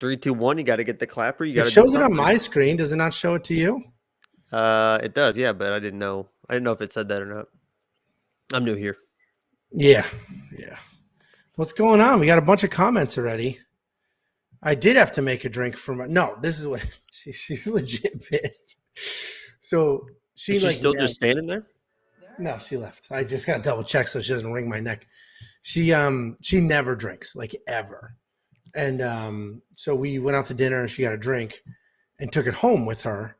3, 2, 1. You got to get the clapper. You got It to. shows it on my screen. Does it not show it to you? It does, yeah, but I didn't know. I didn't know if it said that or not. I'm new here. Yeah. What's going on? We got a bunch of comments already. I did have to make a drink for my. No, this is what she's legit pissed. So she's like still just standing there. No, she left. I just got to double check so she doesn't wring my neck. She never drinks, like ever. And so we went out to dinner and she got a drink and took it home with her.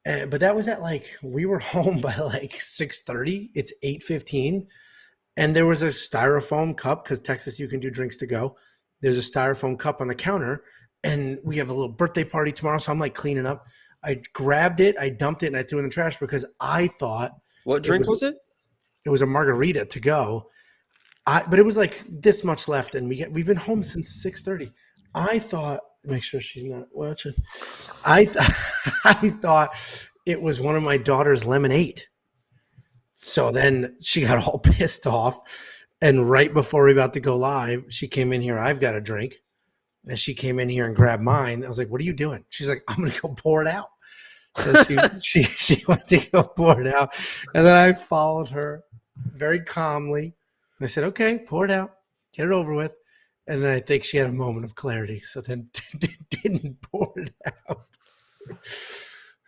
But that was at we were home by 6:30. It's 8:15. And there was a styrofoam cup because Texas, you can do drinks to go. There's a styrofoam cup on the counter and we have a little birthday party tomorrow. So I'm cleaning up. I grabbed it, I dumped it, and I threw it in the trash because I thought. What drink was it? It was a margarita to go. But it was this much left, and we've been home since 6:30. I thought, make sure she's not watching. I thought it was one of my daughter's lemonade. So then she got all pissed off, and right before we were about to go live, she came in here. I've got a drink, and she came in here and grabbed mine. I was like, "What are you doing?" She's like, "I'm gonna go pour it out." So she went to go pour it out, and then I followed her very calmly. I said, "Okay, pour it out, get it over with." And then I think she had a moment of clarity, so then didn't pour it out.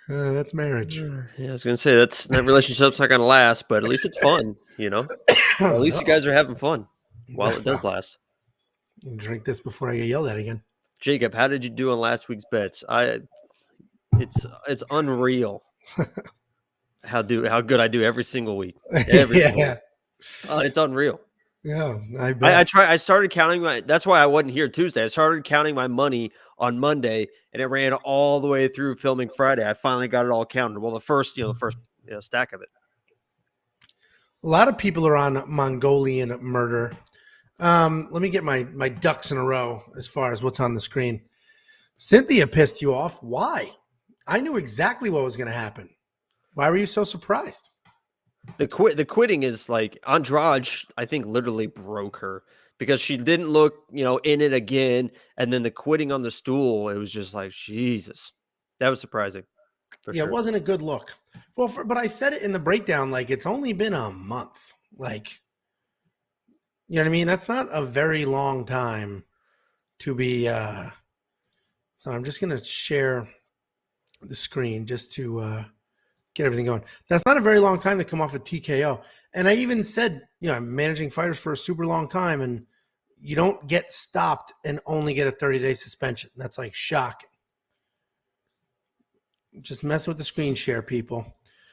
That's marriage. Yeah, I was gonna say that relationship's not gonna last, but at least it's fun, At least you guys are having fun while it does last. Drink this before I get yelled at again. Jacob, how did you do on last week's bets? It's unreal how good I do every single week. Every single week. It's unreal. Yeah, I bet. I started counting that's why I wasn't here Tuesday. I started counting my money on Monday, and it ran all the way through filming Friday. I finally got it all counted. Well, the first stack of it. A lot of people are on Mongolian murder. Let me get my ducks in a row as far as what's on the screen. Cynthia pissed you off. Why? I knew exactly what was going to happen. Why were you so surprised? The quitting is Andrade, I think, literally broke her because she didn't look, in it again. And then the quitting on the stool, it was just Jesus. That was surprising. Yeah, sure. It wasn't a good look. Well, but I said it in the breakdown, it's only been a month. You know what I mean? That's not a very long time to be. So I'm just going to share the screen just to get everything going. That's not a very long time to come off a TKO. And I even said, I'm managing fighters for a super long time, and you don't get stopped and only get a 30-day suspension. That's shocking. Just messing with the screen share, people.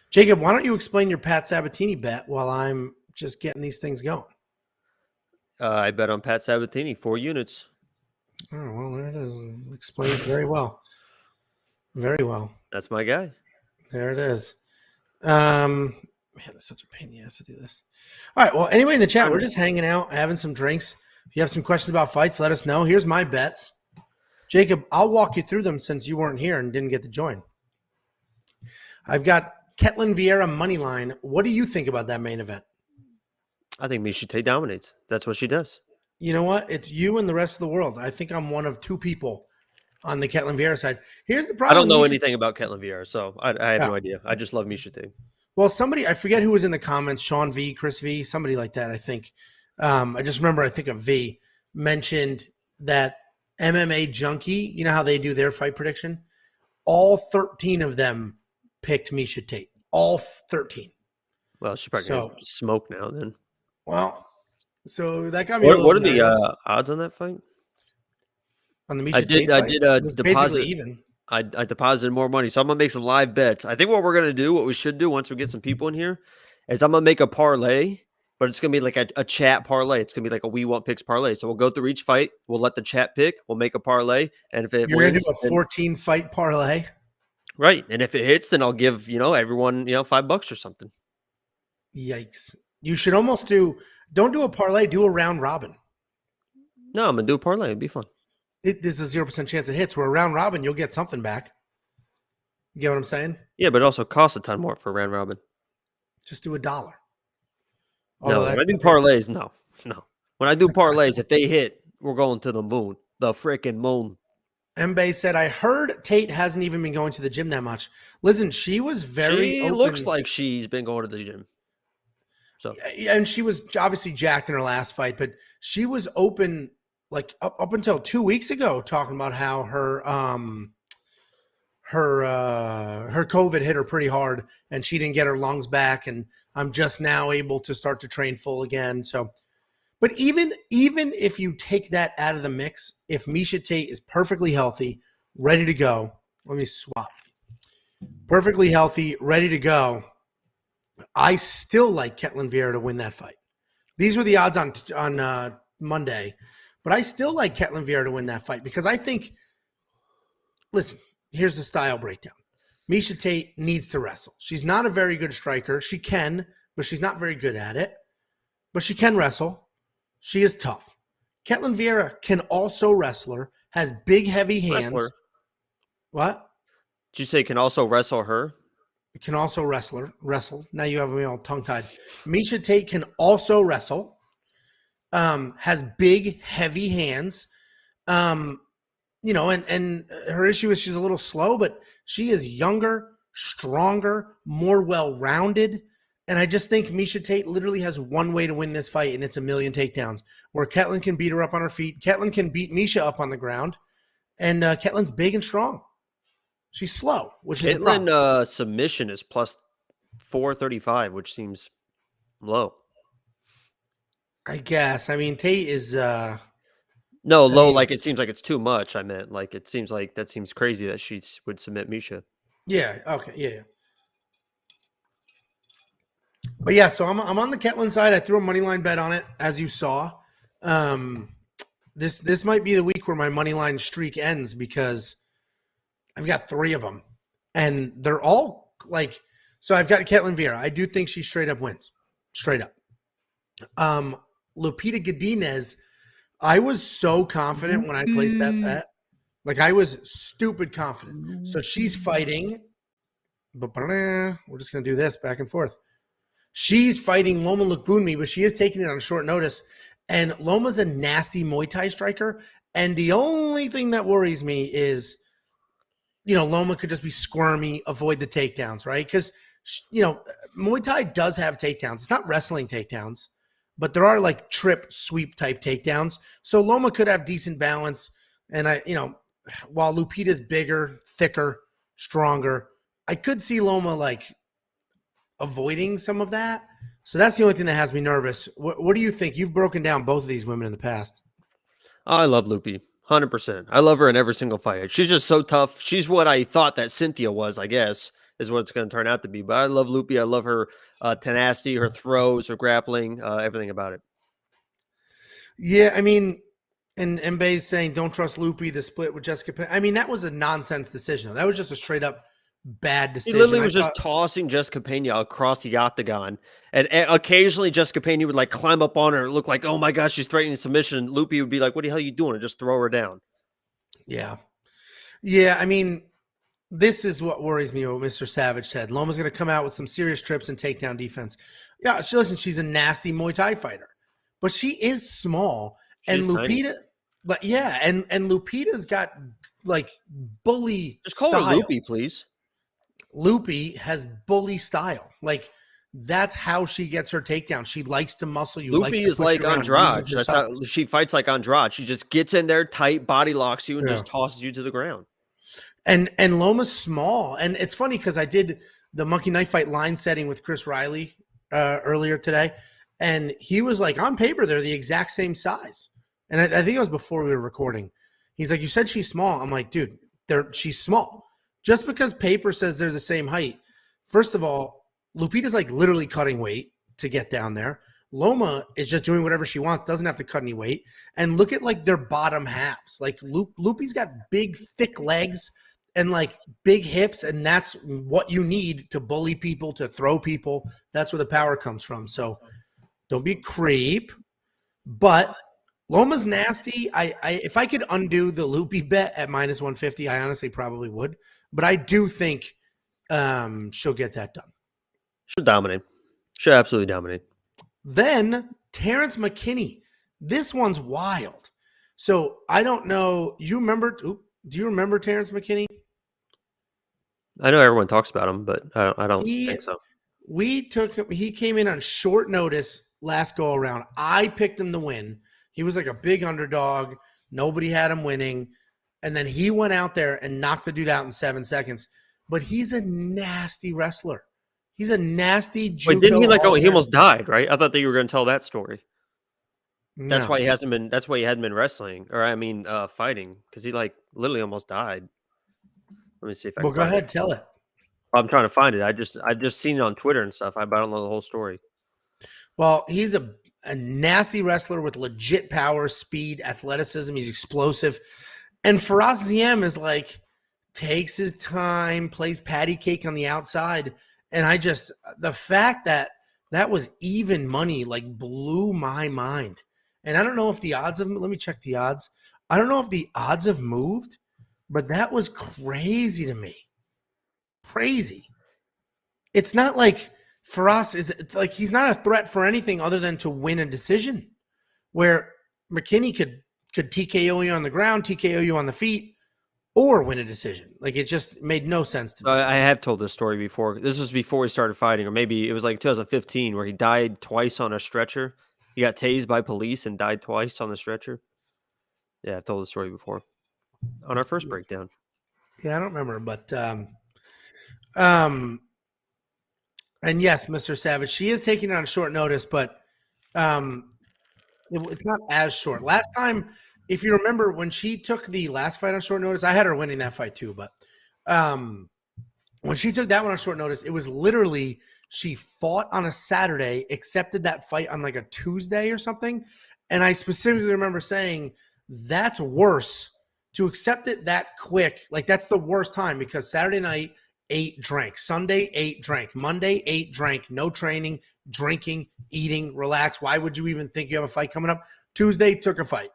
Jacob, why don't you explain your Pat Sabatini bet while I'm just getting these things going? I bet on Pat Sabatini, 4 units. Oh, well, there it is. Explained very well. Very well. That's my guy. There it is. Man, that's such a pain in the ass to do this. All right. Well, anyway, in the chat, we're just hanging out, having some drinks. If you have some questions about fights, let us know. Here's my bets. Jacob, I'll walk you through them since you weren't here and didn't get to join. I've got Qileng Vieira money line. What do you think about that main event? I think Miesha Tate dominates. That's what she does. You know what? It's you and the rest of the world. I think I'm one of 2 people on the Qileng Vieira side. Here's the problem. I don't know anything about Qileng Vieira, so I have no idea. I just love Miesha Tate. Well, somebody, I forget who was in the comments, Sean V, Chris V, somebody like that, I think. I just remember, I think of V, mentioned that MMA Junkie, you know how they do their fight prediction? All 13 of them picked Miesha Tate. All 13. Well, she's probably going to smoke now then. Well, so that got me What are the odds on that fight? On the Miesha Tate I fight? did deposit. Even. I deposited more money, so I'm gonna make some live bets. I think what we're gonna do, what we should do once we get some people in here, is I'm gonna make a parlay, but it's gonna be like a chat parlay. It's gonna be like a We Want Picks parlay. So we'll go through each fight. We'll let the chat pick. We'll make a parlay, and if it you're gonna do a 14 fight parlay, right? And if it hits, then I'll give everyone $5 or something. Yikes! You should almost don't do a parlay. Do a round robin. No, I'm gonna do a parlay. It'd be fun. There's a 0% chance it hits. Where a round robin, you'll get something back. You get what I'm saying? Yeah, but it also costs a ton more for a round robin. Just do $1. No, when I do parlays, no. When I do parlays, if they hit, we're going to the moon. The freaking moon. Mbaye said, I heard Tate hasn't even been going to the gym that much. Listen, she was very She open. looks like she's been going to the gym. So, and she was obviously jacked in her last fight, but she was open like up until 2 weeks ago, talking about how her COVID hit her pretty hard and she didn't get her lungs back. And I'm just now able to start to train full again. So, but even if you take that out of the mix, if Miesha Tate is perfectly healthy, ready to go, let me swap. Perfectly healthy, ready to go. I still like Ketlen Vieira to win that fight. These were the odds on Monday, but I still like Ketlen Vieira to win that fight because I think, listen, here's the style breakdown. Miesha Tate needs to wrestle. She's not a very good striker. She can, but she's not very good at it. But she can wrestle. She is tough. Ketlen Vieira can also wrestle, has big, heavy hands. Wrestler. What? Did you say can also wrestle her? Can also wrestle. Now you have me all tongue-tied. Miesha Tate can also wrestle. Has big, heavy hands. And her issue is she's a little slow, but she is younger, stronger, more well-rounded. And I just think Miesha Tate literally has one way to win this fight, and it's a million takedowns. Where Ketlen can beat her up on her feet. Ketlen can beat Miesha up on the ground. And Ketlen's big and strong. She's slow, which is the problem. Ketlen submission is plus 435, which seems low. I guess. I mean, Tate is no low. Like it seems like it's too much. I meant like it seems like that seems crazy that she would submit Miesha. Yeah. Okay. Yeah. But yeah, so I'm on the Ketlen side. I threw a money line bet on it, as you saw. This might be the week where my money line streak ends because I've got 3 of them, and they're all like. So I've got Ketlen Vieira. I do think she straight up wins, straight up. Lupita Godinez. I was so confident when I placed that bet. Like I was stupid confident. So she's fighting. We're just gonna do this back and forth. She's fighting Loma Lookboonmee, but she is taking it on short notice. And Loma's a nasty Muay Thai striker. And the only thing that worries me is, Loma could just be squirmy, avoid the takedowns, right? Because, Muay Thai does have takedowns. It's not wrestling takedowns, but there are like trip, sweep type takedowns. So Loma could have decent balance. And while Lupita's bigger, thicker, stronger, I could see Loma like avoiding some of that. So that's the only thing that has me nervous. What do you think? You've broken down both of these women in the past. I love Lupi, 100%. I love her in every single fight. She's just so tough. She's what I thought that Cynthia was, I guess, is what it's going to turn out to be. But I love Lupi. I love her tenacity, her throws, her grappling, everything about it. Yeah, I mean, and Mbaye's saying don't trust Lupi, the split with Jessica. I mean, that was a nonsense decision. That was just a straight up bad decision. He literally was just tossing Jessica Pena across the octagon, and occasionally Jessica Pena would like climb up on her and look like, oh my gosh, she's threatening submission. Lupi would be like, what the hell are you doing? And just throw her down. Yeah. I mean, this is what worries me. What Mr. Savage said. Loma's going to come out with some serious trips and takedown defense. Yeah, she's a nasty Muay Thai fighter, but she is small. She's and Lupita, tiny. But yeah, and Lupita's got like bully. Just call style. her Lupi, please. Lupi has bully style. Like that's how she gets her takedown. She likes to muscle you. Lupi is like Andrade. That's how she fights like Andrade. She just gets in there tight, body locks you, and just tosses you to the ground. And Loma's small. And it's funny because I did the Monkey Knife Fight line setting with Chris Riley earlier today. And he was like, on paper, they're the exact same size. And I think it was before we were recording. He's like, you said she's small. I'm like, dude, she's small. Just because paper says they're the same height. First of all, Lupita's like literally cutting weight to get down there. Loma is just doing whatever she wants, doesn't have to cut any weight. And look at like their bottom halves. Like Lupi's got big, thick legs and like big hips. And that's what you need to bully people, to throw people. That's where the power comes from. So don't be a creep. But Loma's nasty. If I could undo the Lupi bet at minus 150, I honestly probably would. But I do think she'll get that done. She'll dominate. She'll absolutely dominate. Then Terence McKinney. This one's wild. So I don't know. You remember Do you remember Terence McKinney? I know everyone talks about him, but I don't think so. We took him. He came in on short notice last go around. I picked him to win. He was like a big underdog. Nobody had him winning. And then he went out there and knocked the dude out in 7 seconds. But he's a nasty wrestler. He's a nasty judo. Wait, didn't he he almost died, right? I thought that you were going to tell that story. No. That's why he hasn't been. That's why he hadn't been wrestling, or I mean, fighting, because he literally almost died. Let me see if I. Well, go ahead, tell it. I'm trying to find it. I just seen it on Twitter and stuff. But I don't know the whole story. Well, he's a nasty wrestler with legit power, speed, athleticism. He's explosive. And Faraz Ziam is takes his time, plays patty cake on the outside. And the fact that was even money blew my mind. And I don't know if the odds let me check the odds. I don't know if the odds have moved, but that was crazy to me. Crazy. It's not like Faraz is he's not a threat for anything other than to win a decision, where McKinney could TKO you on the ground, TKO you on the feet, or win a decision. It just made no sense to me. I have told this story before. This was before he started fighting, or maybe it was 2015, where he died twice on a stretcher. He got tased by police and died twice on the stretcher. Yeah, I've told the story before on our first breakdown. Yeah, I don't remember, but and yes, Mr. Savage, she is taking it on short notice, but it's not as short. Last time, if you remember, when she took the last fight on short notice, I had her winning that fight too, but when she took that one on short notice, it was literally she fought on a Saturday, accepted that fight on a Tuesday or something, and I specifically remember saying that's worse to accept it that quick. That's the worst time, because Saturday night, 8 drank. Sunday, 8 drank. Monday, 8 drank. No training, drinking, eating, relax. Why would you even think you have a fight coming up? Tuesday, took a fight.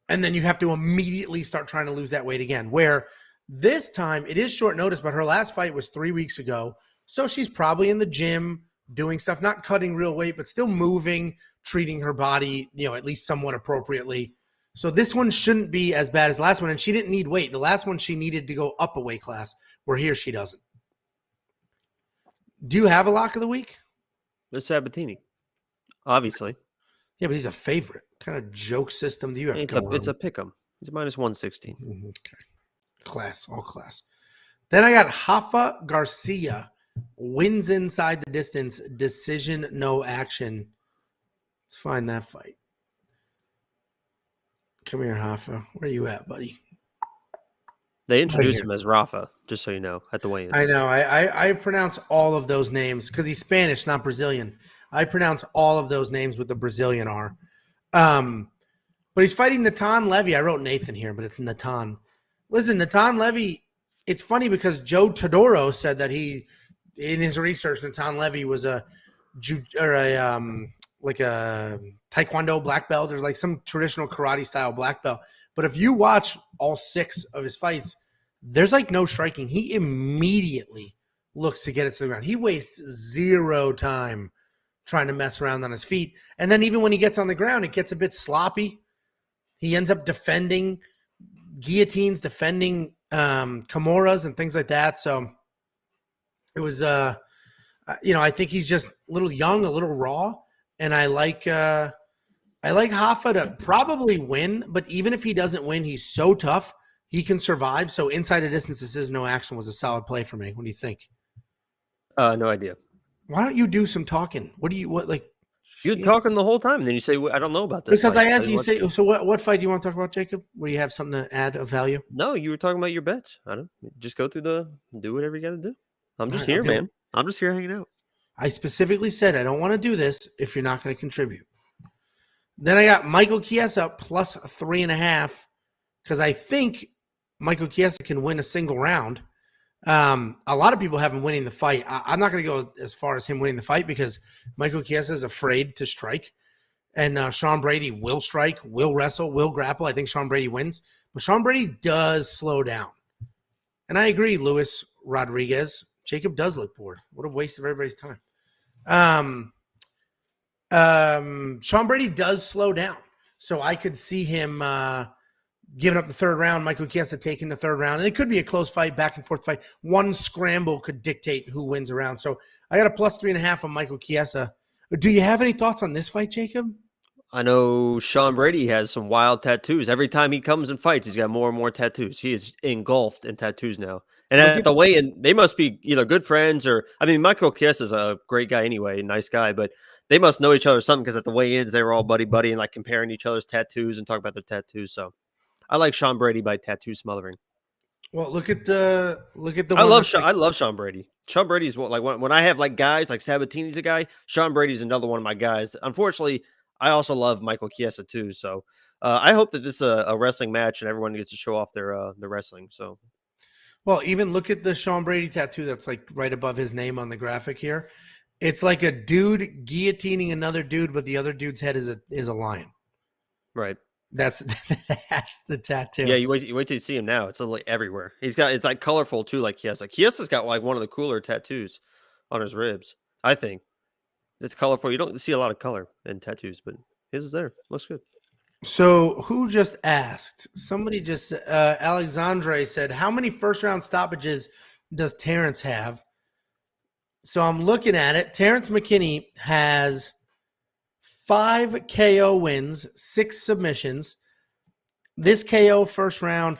And then you have to immediately start trying to lose that weight again. Where this time, it is short notice, but her last fight was 3 weeks ago. So she's probably in the gym doing stuff, not cutting real weight, but still moving, treating her body, at least somewhat appropriately. So this one shouldn't be as bad as the last one. And she didn't need weight. The last one, she needed to go up a weight class, where here she doesn't. Do you have a lock of the week? It's Sabatini, obviously. Yeah, but he's a favorite. What kind of joke system do you have? It's a pick'em. He's minus 116. Okay. Class, all class. Then I got Rafa Garcia, wins inside the distance, decision, no action. Let's find that fight. Come here, Rafa. Where are you at, buddy? They introduced him as Rafa, just so you know, at the weigh-in. I know. I pronounce all of those names because he's Spanish, not Brazilian. I pronounce all of those names with the Brazilian R. But he's fighting Natan Levy. I wrote Nathan here, but it's Natan. Listen, Natan Levy, it's funny because Joe Todoro said that in his research, Natan Levy was a Taekwondo black belt or some traditional karate style black belt. But if you watch all 6 of his fights, there's no striking. He immediately looks to get it to the ground. He wastes 0 time trying to mess around on his feet. And then even when he gets on the ground, it gets a bit sloppy. He ends up defending guillotines, defending Kimuras and things like that. So it was, I think he's just a little young, a little raw. And I like Rafa to probably win, but even if he doesn't win, he's so tough, he can survive. So inside a distance, decision, no action was a solid play for me. What do you think? No idea. Why don't you do some talking? You're talking the whole time, and then you say, I don't know about this. Because I asked you, so what fight do you want to talk about, Jacob? Where you have something to add of value? No, you were talking about your bets. I don't just go through do whatever you got to do. I'm just here, man. I'm just here hanging out. I specifically said I don't want to do this if you're not going to contribute. Then I got Michael Chiesa plus 3.5 because I think Michael Chiesa can win a single round. A lot of people have him winning the fight. I'm not going to go as far as him winning the fight because Michael Chiesa is afraid to strike. And Sean Brady will strike, will wrestle, will grapple. I think Sean Brady wins. But Sean Brady does slow down. And I agree, Luis Rodriguez. Jacob does look bored. What a waste of everybody's time. Sean Brady does slow down. So I could see him giving up the third round. Michael Chiesa taking the third round. And it could be a close fight, back and forth fight. One scramble could dictate who wins a round. So I got a plus 3.5 on Michael Chiesa. Do you have any thoughts on this fight, Jacob? I know Sean Brady has some wild tattoos. Every time he comes and fights, he's got more and more tattoos. He is engulfed in tattoos now. And Look at at- the weigh-in, they must be either good friends or, I mean, Michael Chiesa is a great guy anyway, nice guy, but they must know each other or something because at the weigh-ins, they were all buddy-buddy and like comparing each other's tattoos and talking about their tattoos. So I like Sean Brady by tattoo smothering. Well, look at the I one. love I love Sean Brady. Sean Brady's what, like when I have like guys like Sabatini's a guy. Sean Brady's another one of my guys. Unfortunately, I also love Michael Chiesa too. So I hope that this is a wrestling match and everyone gets to show off their wrestling. So Well, even look at the Sean Brady tattoo that's like right above his name on the graphic here. It's like a dude guillotining another dude, but the other dude's head is a lion. right. That's the tattoo. Yeah, you wait till you see him now. It's like everywhere. It's like colorful too, like Chiesa. Chiesa's got like one of the cooler tattoos on his ribs. I think it's colorful. You don't see a lot of color in tattoos, but his is there. Looks good. So who just asked? Somebody just Alexandre said, how many first round stoppages does Terrance have? So I'm looking at it. Terence McKinney has 5 KO wins, 6 submissions. This KO first round.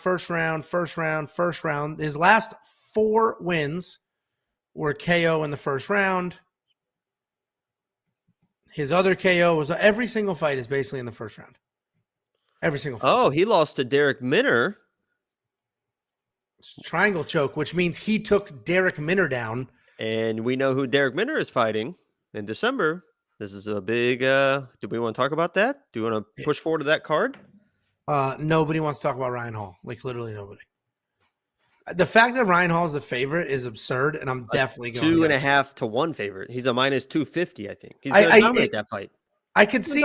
His last 4 wins were KO in the first round. His other KO was every single fight is basically in the first round. Every single fight. Oh, he lost to Derek Minner. Triangle choke, which means he took Derek Minner down. And we know who Derek Minner is fighting in December. This is a big do we want to talk about that? Do you want to push forward to that card? Nobody wants to talk about Ryan Hall. Like literally nobody. The fact that Ryan Hall is the favorite is absurd, and I'm definitely going 2.5 to 1 favorite. He's a minus 250, I think. He's going to dominate that fight. I could see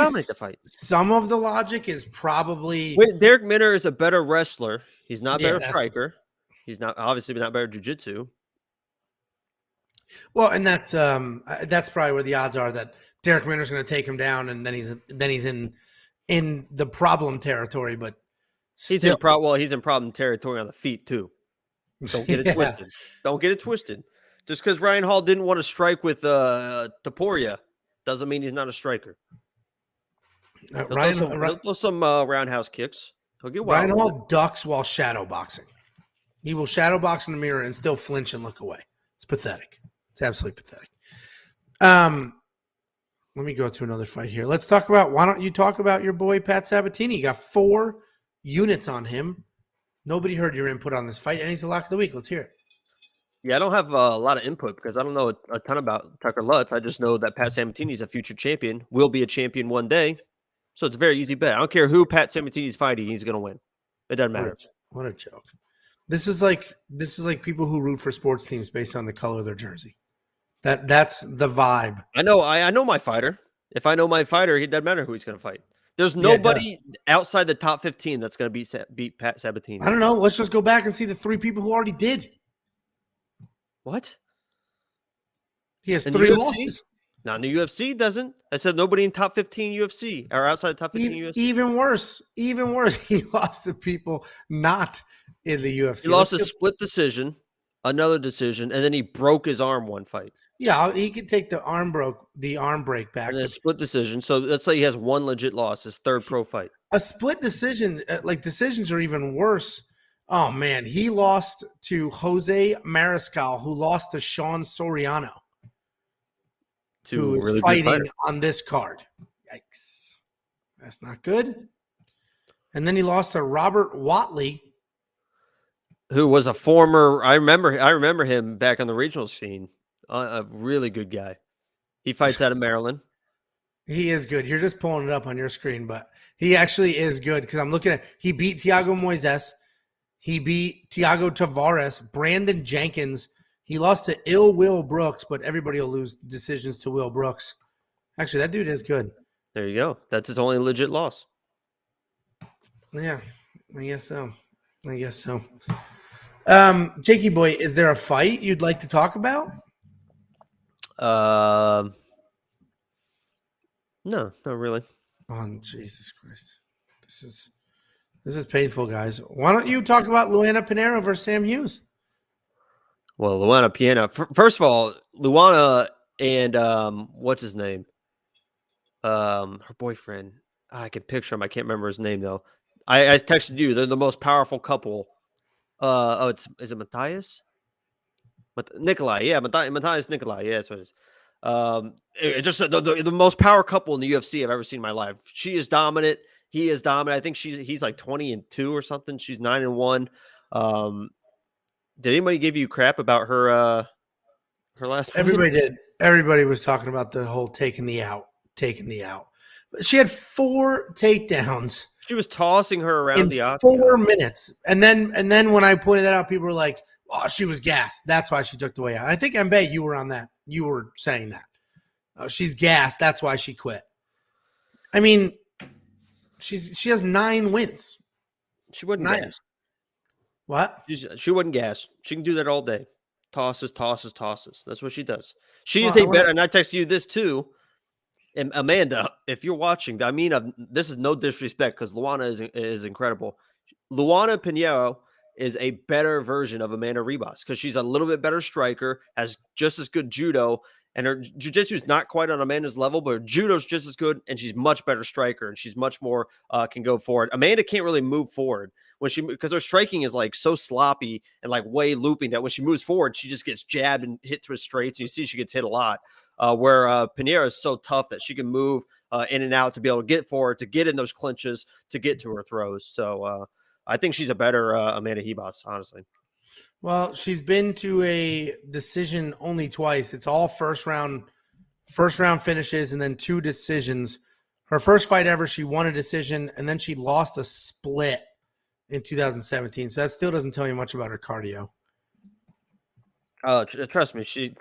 some of the logic is probably Derek Minner is a better wrestler. He's not better striker. He's not obviously not better jiu-jitsu. Well, and that's probably where the odds are that Derek Minner's going to take him down, and then he's in the problem territory. But he's in problem territory on the feet too. Don't get it twisted. Don't get it twisted. Just because Ryan Hall didn't want to strike with Taporia doesn't mean he's not a striker. He'll throw some roundhouse kicks. He'll get wild. Ryan Hall ducks while shadow boxing. He will shadow box in the mirror and still flinch and look away. It's pathetic. It's absolutely pathetic. Let me go to another fight here. Let's talk about, why don't you talk about your boy Pat Sabatini? You got 4 units on him. Nobody heard your input on this fight, and he's the lock of the week. Let's hear it. Yeah, I don't have a lot of input because I don't know a ton about Tucker Lutz. I just know that Pat Sabatini's a future champion, will be a champion one day. So it's a very easy bet. I don't care who Pat Sabatini's fighting, he's going to win. It doesn't matter. What a joke. This is like people who root for sports teams based on the color of their jersey. That's the vibe. I know my fighter. If I know my fighter, it doesn't matter who he's going to fight. There's nobody outside the top 15 that's going to beat Pat Sabatini. I don't know. Let's just go back and see the 3 people who already did. What? He has 3 losses. Now, in the UFC doesn't. I said nobody in top 15 UFC or outside the top 15 UFC. Even worse. He lost to people not in the UFC. He lost a split decision, another decision, and then he broke his arm one fight. Yeah, he could take the arm break back. And then a split decision. So let's say he has 1 legit loss, his 3rd pro fight. A split decision, like decisions are even worse. Oh, man. He lost to Jose Mariscal, who lost to Sean Soriano, who is really fighting on this card. Yikes. That's not good. And then he lost to Robert Watley, who was a former, I remember him back on the regional scene. A really good guy. He fights out of Maryland. He is good. You're just pulling it up on your screen, but he actually is good because I'm looking at, he beat Thiago Moises. He beat Thiago Tavares, Brandon Jenkins. He lost to Will Brooks, but everybody will lose decisions to Will Brooks. Actually, that dude is good. There you go. That's his only legit loss. Yeah, I guess so. Jakey boy, is there a fight you'd like to talk about? No, not really. Oh, Jesus Christ. This is painful, guys. Why don't you talk about Luana Pinheiro versus Sam Hughes? Well, Luana Piana. First of all, Luana and what's his name? Her boyfriend. I can picture him. I can't remember his name though. I texted you. They're the most powerful couple. Is it Matthias? Nikolai, yeah, Matthias Nikolai, yeah, that's what it is. Just the most power couple in the UFC I've ever seen in my life. She is dominant. He is dominant. I think he's like 20-2 or something. She's 9-1. Did anybody give you crap about her last win? Everybody did. Everybody was talking about the whole taking the out. She had 4 takedowns. She was tossing her around in the octagon. 4 minutes. And then when I pointed that out, people were like, "Oh, she was gassed. That's why she took the way out." I think Mbe, you were on that. You were saying that. She's gassed. That's why she quit. I mean, she has 9 wins. She wasn't 9. gas. What? She wasn't gas. She can do that all day. Tosses. That's what she does. She is a better. And I text you this too. And Amanda, if you're watching, I mean, this is no disrespect because Luana is incredible. Luana Pinheiro is a better version of Amanda Ribas because she's a little bit better striker, has just as good judo, and her jiu-jitsu is not quite on Amanda's level, but her judo's just as good, and she's much better striker, and she's much more can go forward. Amanda can't really move forward because her striking is like so sloppy and like way looping that when she moves forward, she just gets jabbed and hit to straights. And you see she gets hit a lot. Where Pinheiro is so tough that she can move in and out to be able to get forward, to get in those clinches, to get to her throws. So I think she's a better Amanda Ribas, honestly. Well, she's been to a decision only twice. It's all first round finishes and then 2 decisions. Her first fight ever, she won a decision, and then she lost a split in 2017. So that still doesn't tell you much about her cardio. Trust me, she's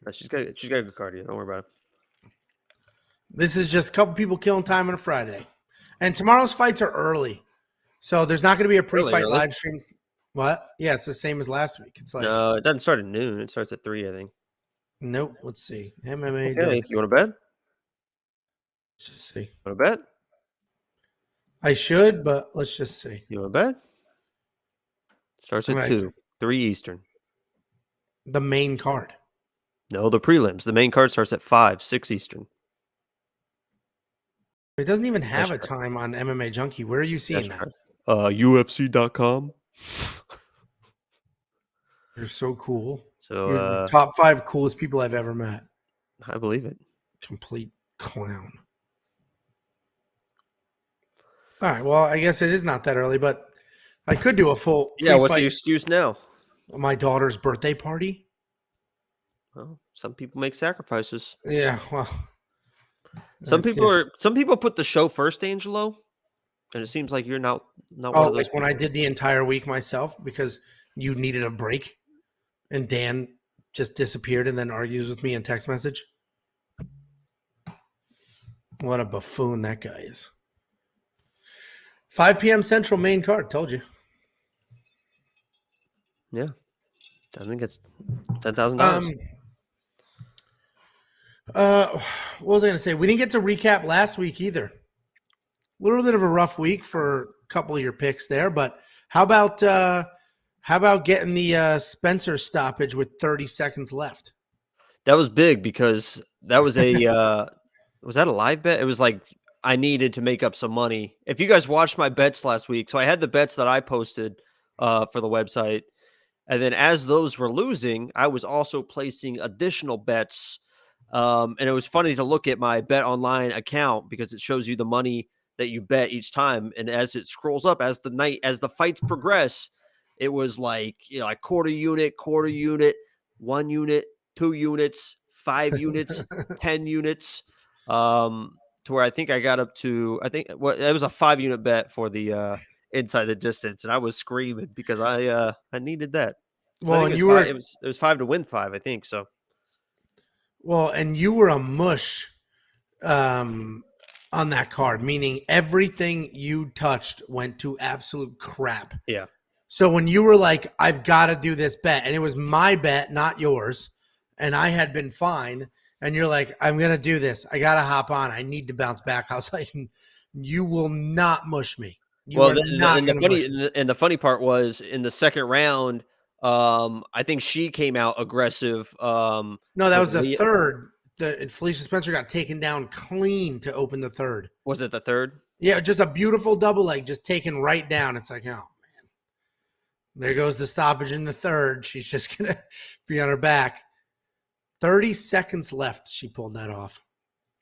got good cardio. Don't worry about it. This is just a couple people killing time on a Friday. And tomorrow's fights are early. So there's not going to be a pre-fight live stream. What? Yeah, it's the same as last week. It's like no, it doesn't start at noon. It starts at 3, I think. Nope. Let's see. MMA. Okay, you want to bet? Let's just see. Want to bet? I should, but let's just see. You want to bet? Starts at 2, 3 Eastern. The main card. No, the prelims. The main card starts at 5, 6 Eastern. It doesn't even have a time on MMA Junkie. Where are you seeing that? UFC.com. You're so cool. So you're the top 5 coolest people I've ever met. I believe it. Complete clown. All right. Well, I guess it is not that early, but I could do a full. Yeah. What's the excuse now? My daughter's birthday party. Well, some people make sacrifices. Yeah. Well, some people put the show first, Angelo, and it seems like you're not one of those like people. When I did the entire week myself because you needed a break, and Dan just disappeared and then argues with me in text message. What a buffoon that guy is. 5 p.m. Central main card. Told you. Yeah. I think it's $10,000. What was I going to say? We didn't get to recap last week either. A little bit of a rough week for a couple of your picks there, but how about getting the Spencer stoppage with 30 seconds left? That was big because that was a was that a live bet? It was like I needed to make up some money. If you guys watched my bets last week, so I had the bets that I posted for the website, and then as those were losing, I was also placing additional bets. And it was funny to look at my Bet Online account because it shows you the money that you bet each time, and as it scrolls up as the fights progress, it was like like quarter unit, 1 unit, 2 units, 5 units, 10 units. To where I think I got up to, it was a 5-unit bet for the inside the distance, and I was screaming because I needed that. Well, and it was 5 to win 5, I think so. Well, and you were a mush on that card, meaning everything you touched went to absolute crap. Yeah. So when you were like, I've got to do this bet, and it was my bet, not yours, and I had been fine, and you're like, I'm going to do this. I got to hop on. I need to bounce back. I was like, you will not mush me. You Well, are not going to mush me. the funny part was in the second round, I think she came out aggressive. No, that Was was it the Leah? third. Felicia Spencer got taken down clean to open the third. Was it the third? Yeah, just a beautiful double leg, just taken right down. It's like, oh, there goes the stoppage in the third. She's just going to be on her back. 30 seconds left. She pulled that off.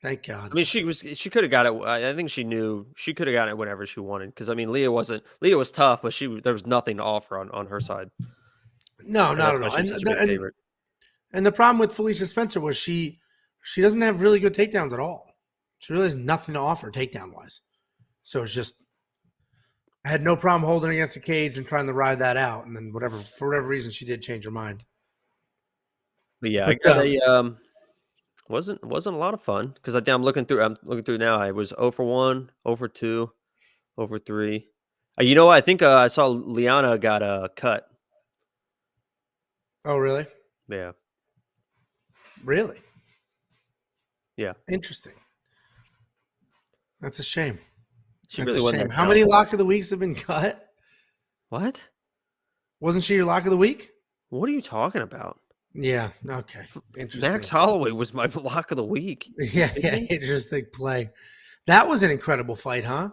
Thank God. I mean, she could have got it. I think she knew she could have got it whenever she wanted. Because I mean, Leah was tough, but there was nothing to offer on her side, No, and not that's at why all. she was such a big favorite. And the problem with Felicia Spencer was she doesn't have really good takedowns at all. She really has nothing to offer takedown wise. So it's just, I had no problem holding against the cage and trying to ride that out. And then for whatever reason, she did change her mind. But yeah, But, I got a wasn't a lot of fun because I'm looking through now. I was 0 for 1, 0 for 2, 0 for 3. You know what? I think I saw Liana got a cut. Oh, really? Yeah. Really? Yeah. Interesting. That's a shame. She really wasn't. How many lock of the weeks have been cut? What? Wasn't she your lock of the week? What are you talking about? Yeah. Okay. Interesting. Max Holloway was my lock of the week. Yeah. Interesting play. That was an incredible fight, huh?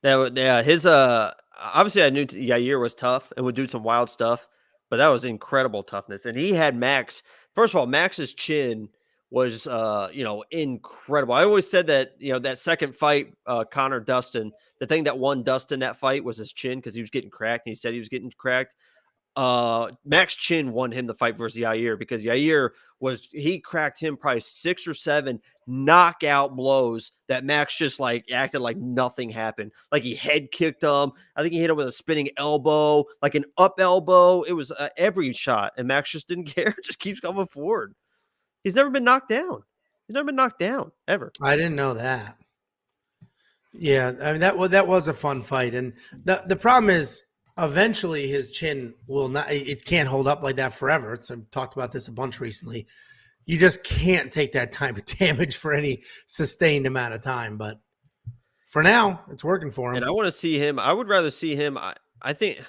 Yeah. His obviously I knew Yair was tough and would do some wild stuff, but that was incredible toughness. And he had Max. First of all, Max's chin was incredible. I always said that, that second fight, Conor Dustin, the thing that won Dustin that fight was his chin because he was getting cracked. And he said he was getting cracked. Max Chin won him the fight versus Yair because Yair he cracked him probably 6 or 7 knockout blows that Max just like acted like nothing happened. Like he head kicked him. I think he hit him with a spinning elbow, like an up elbow. It was every shot, and Max just didn't care. Just keeps coming forward. He's never been knocked down. He's never been knocked down ever. I didn't know that. Yeah, I mean that was a fun fight, and the problem is, eventually his chin will not, it can't hold up like that forever. So I've talked about this a bunch recently. You just can't take that type of damage for any sustained amount of time. But for now, it's working for him. And I want to see him. I would rather see him. I think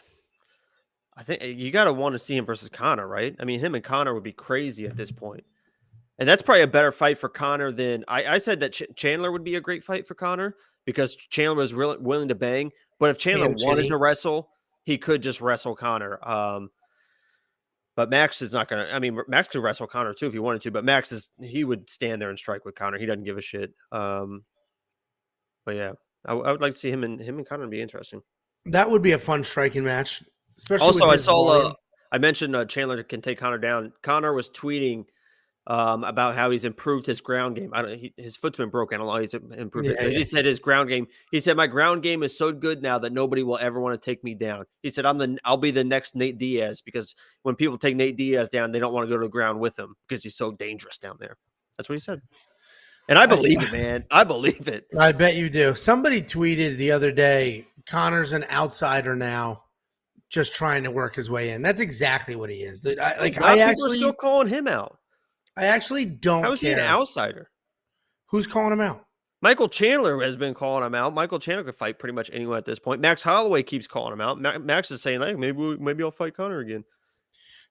you got to want to see him versus Conor, right? I mean, him and Conor would be crazy at this point. And that's probably a better fight for Conor than I said that Chandler would be a great fight for Conor because Chandler was really willing to bang. But if Chandler wanted to wrestle, he could just wrestle Conor. But Max is not going to. I mean, Max could wrestle Conor too if he wanted to. But he would stand there and strike with Conor. He doesn't give a shit. But yeah, I would like to see him and Conor be interesting. That would be a fun striking match. Especially also, I saw. I mentioned Chandler can take Conor down. Conor was tweeting about how he's improved his ground game. His foot's been broken. I don't know how he's improved it. He said his ground game. He said my ground game is so good now that nobody will ever want to take me down. He said I'll be the next Nate Diaz because when people take Nate Diaz down, they don't want to go to the ground with him because he's so dangerous down there. That's what he said. And I believe it, man. I believe it. I bet you do. Somebody tweeted the other day, Conor's an outsider now, just trying to work his way in. That's exactly what he is. I actually still calling him out. I actually don't care. How is he an outsider? Who's calling him out? Michael Chandler has been calling him out. Michael Chandler could fight pretty much anyone at this point. Max Holloway keeps calling him out. Max is saying, like, maybe I'll fight Conor again.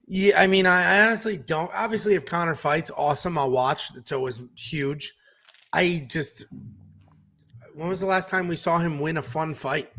Yeah, I mean, I honestly don't. Obviously, if Conor fights, awesome, I'll watch. It's always huge. When was the last time we saw him win a fun fight?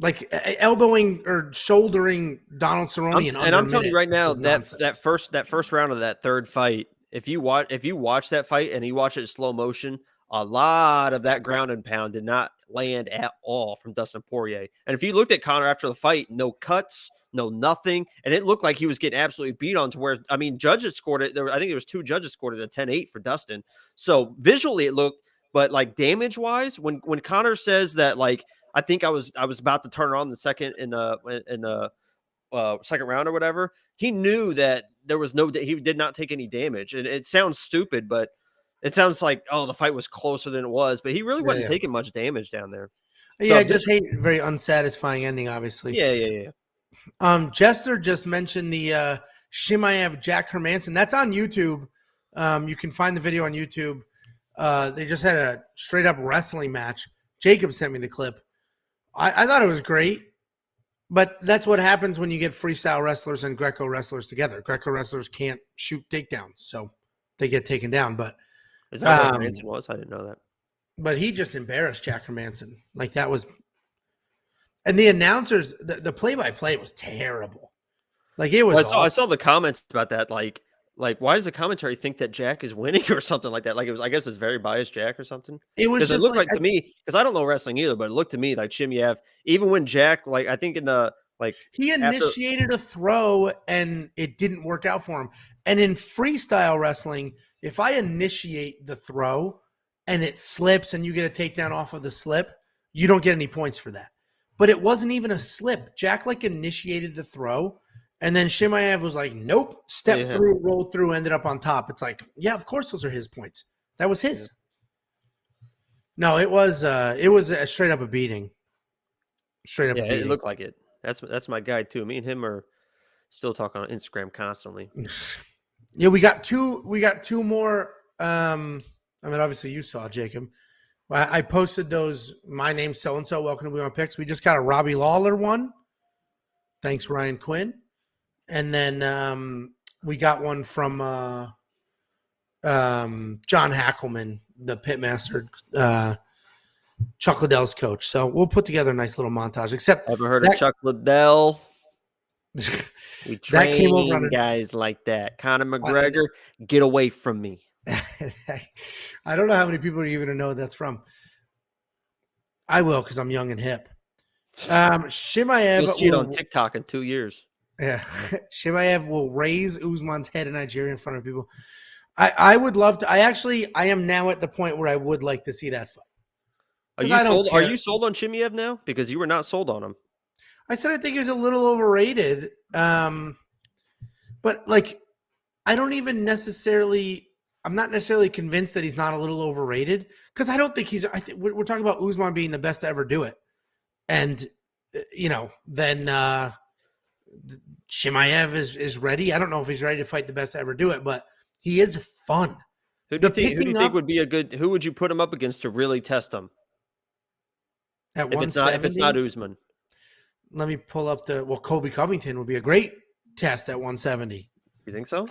Like elbowing or shouldering Donald Cerrone, and I'm telling you right now that first round of that third fight, if you watch that fight and you watch it in slow motion, a lot of that ground and pound did not land at all from Dustin Poirier. And if you looked at Conor after the fight, no cuts, no nothing, and it looked like he was getting absolutely beat on to where, I mean, judges scored it. I think there was 2 judges scored it a 10-8 for Dustin. So visually it looked, but like damage wise, when Conor says that, like, I think I was about to turn on the second in the second round or whatever. He knew that there was he did not take any damage, and it sounds stupid, but it sounds like the fight was closer than it was. But he really wasn't taking much damage down there. Yeah, I just hate very unsatisfying ending. Obviously, yeah. Jester just mentioned the Chimaev Jack Hermanson. That's on YouTube. You can find the video on YouTube. They just had a straight up wrestling match. Jacob sent me the clip. I thought it was great, but that's what happens when you get freestyle wrestlers and Greco wrestlers together. Greco wrestlers can't shoot takedowns, so they get taken down. Is that what Hermanson was? I didn't know that. But he just embarrassed Jack Hermanson. Like that was, and the announcers, the play-by-play was terrible. Like it was. Well, I saw the comments about that. Like why does the commentary think that Jack is winning or something like that? Like it was, I guess it's very biased Jack or something. It was Because just it looked like to me, because I don't know wrestling either, but it looked to me like Chimaev, even when Jack, like I think in the he initiated a throw and it didn't work out for him. And in freestyle wrestling, if I initiate the throw and it slips and you get a takedown off of the slip, you don't get any points for that. But it wasn't even a slip. Jack like initiated the throw, and then Chimaev was like, nope, stepped through, rolled through, ended up on top. It's like, yeah, of course those are his points. That was his. Yeah. No, it was a straight up a beating. Straight up a beating. It looked like it. That's my guy too. Me and him are still talking on Instagram constantly. Yeah, we got two more. I mean, obviously you saw, Jacob. I posted those. My name's so and so. Welcome to We Want Picks. We just got a Robbie Lawler one. Thanks, Ryan Quinn. And then we got one from John Hackelman, the pitmaster, Chuck Liddell's coach. So we'll put together a nice little montage. Except ever heard of Chuck Liddell? We train that came over on guys like that. Conor McGregor, get away from me. I don't know how many people are even going to know what that's from. I will, because I'm young and hip. Chimaev. You'll see it on TikTok in 2 years. Yeah. Chimaev will raise Usman's head in Nigeria in front of people. I would love to. I am now at the point where I would like to see that fight. Are you sold? Are you sold on Chimaev now? Because you were not sold on him. I said I think he's a little overrated. But like, I don't even necessarily. I'm not necessarily convinced that he's not a little overrated, because I don't think he's. We're talking about Usman being the best to ever do it, and then Chimaev is ready. I don't know if he's ready to fight the best to ever do it, but he is fun. Who do you think would be a good? Who would you put him up against to really test him? At 170? If it's not Usman. Let me pull up Colby Covington would be a great test at 170. You think so?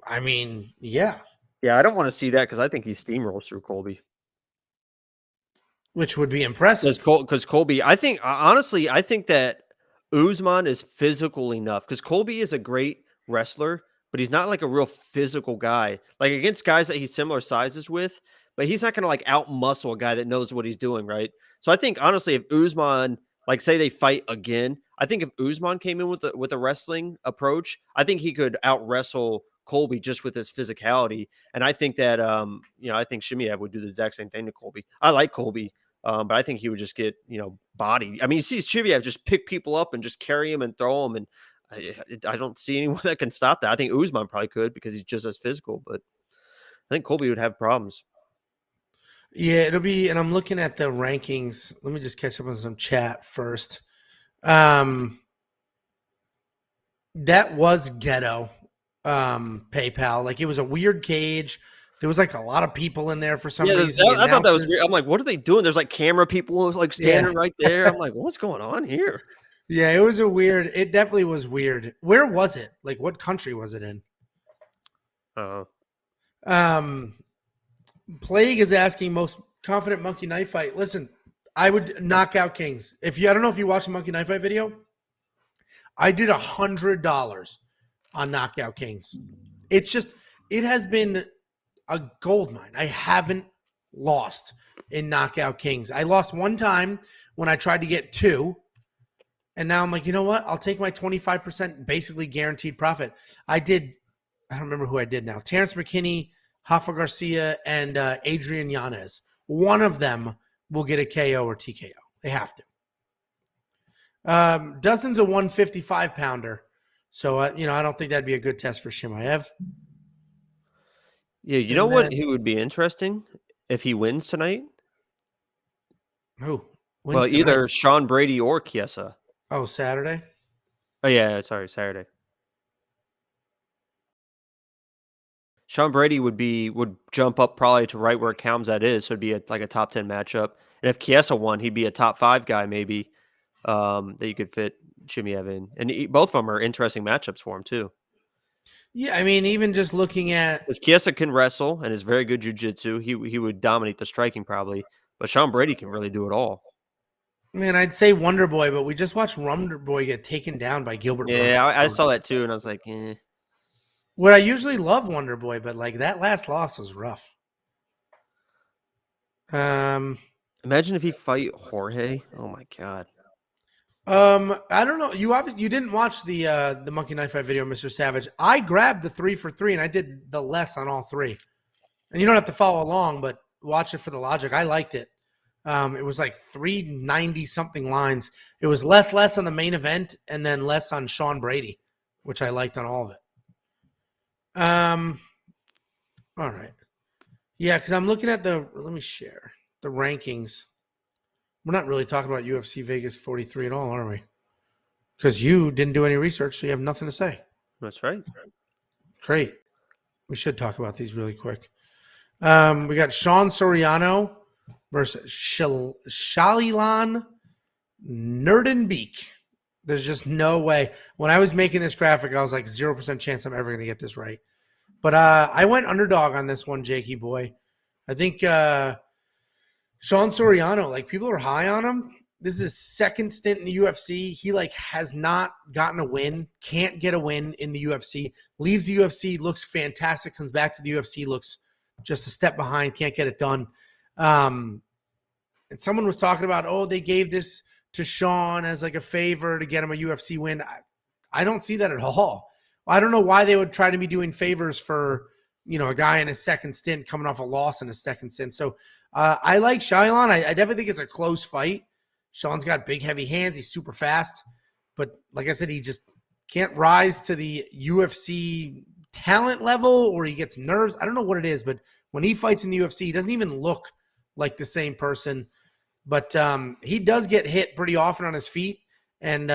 I mean, yeah. Yeah, I don't want to see that, because I think he steamrolls through Colby. Which would be impressive. Because Colby, I think that Usman is physical enough, because Colby is a great wrestler, but he's not like a real physical guy. Like against guys that he's similar sizes with, but he's not going to like out-muscle a guy that knows what he's doing, right? So I think, honestly, if Usman, like say they fight again, I think if Usman came in with a wrestling approach, I think he could out-wrestle Colby just with his physicality. And I think that, I think Chimaev would do the exact same thing to Colby. I like Colby, but I think he would just get, bodied. I mean, you see Chimaev just pick people up and just carry him and throw him. And I don't see anyone that can stop that. I think Usman probably could, because he's just as physical, but I think Colby would have problems. Yeah, it'll be, and I'm looking at the rankings. Let me just catch up on some chat first. That was ghetto PayPal. Like, it was a weird cage. There was like a lot of people in there for some reason. I thought that was weird. I'm like, what are they doing? There's like camera people like standing right there. I'm like, what's going on here? Yeah, it was it definitely was weird. Where was it? Like, what country was it in? Plague is asking most confident monkey knife fight. Listen, I would knock out Kings. I don't know if you watched the monkey knife fight video. I did $100 on knockout Kings. It has been a gold mine. I haven't lost in knockout Kings. I lost one time when I tried to get 2. And now I'm like, you know what? I'll take my 25% basically guaranteed profit. I don't remember who I did now. Terence McKinney, Rafa Garcia, and Adrian Yanez. One of them will get a KO or TKO. They have to. Dustin's a 155-pounder. So, I don't think that'd be a good test for Chimaev. Yeah, what? Who would be interesting if he wins tonight? Who? Well, either Sean Brady or Chiesa. Oh, Saturday? Oh, yeah, sorry, Saturday. Sean Brady would jump up probably to right where Khamzat is, so it'd be like a top 10 matchup. And if Chiesa won, he'd be a top 5 guy maybe that you could fit Chimaev in. And both of them are interesting matchups for him too. Yeah, I mean, even just looking at Because Chiesa can wrestle and is very good jiu-jitsu. He would dominate the striking probably. But Sean Brady can really do it all. Man, I'd say Wonder Boy, but we just watched Wonder Boy get taken down by Gilbert Burns. Yeah, I saw that too, and I was like, eh. Where I usually love Wonder Boy, but like that last loss was rough. Imagine if he fight Jorge. Oh my god. I don't know. You didn't watch the Monkey Knife Fight video, Mr. Savage. I grabbed the 3 for 3, and I did the less on all 3. And you don't have to follow along, but watch it for the logic. I liked it. It was like 390 something lines. It was less on the main event, and then less on Sean Brady, which I liked on all of it. All right. Yeah, because I'm looking at let me share the rankings. We're not really talking about UFC Vegas 43 at all, are we? Because you didn't do any research, so you have nothing to say. That's right. Great. We should talk about these really quick. We got Sean Soriano versus Shayilan Nuerdanbieke. There's just no way. When I was making this graphic, I was like 0% chance I'm ever going to get this right. But I went underdog on this one, Jakey boy. I think Sean Soriano, like people are high on him. This is his second stint in the UFC. He like has not gotten a win, can't get a win in the UFC, leaves the UFC, looks fantastic, comes back to the UFC, looks just a step behind, can't get it done. And someone was talking about, oh, they gave this to Sean as like a favor to get him a UFC win. I don't see that at all. I don't know why they would try to be doing favors for, a guy in his second stint coming off a loss in his second stint. So I like Shayilan. I definitely think it's a close fight. Sean's got big, heavy hands. He's super fast. But like I said, he just can't rise to the UFC talent level, or he gets nerves. I don't know what it is, but when he fights in the UFC, he doesn't even look like the same person. But he does get hit pretty often on his feet. And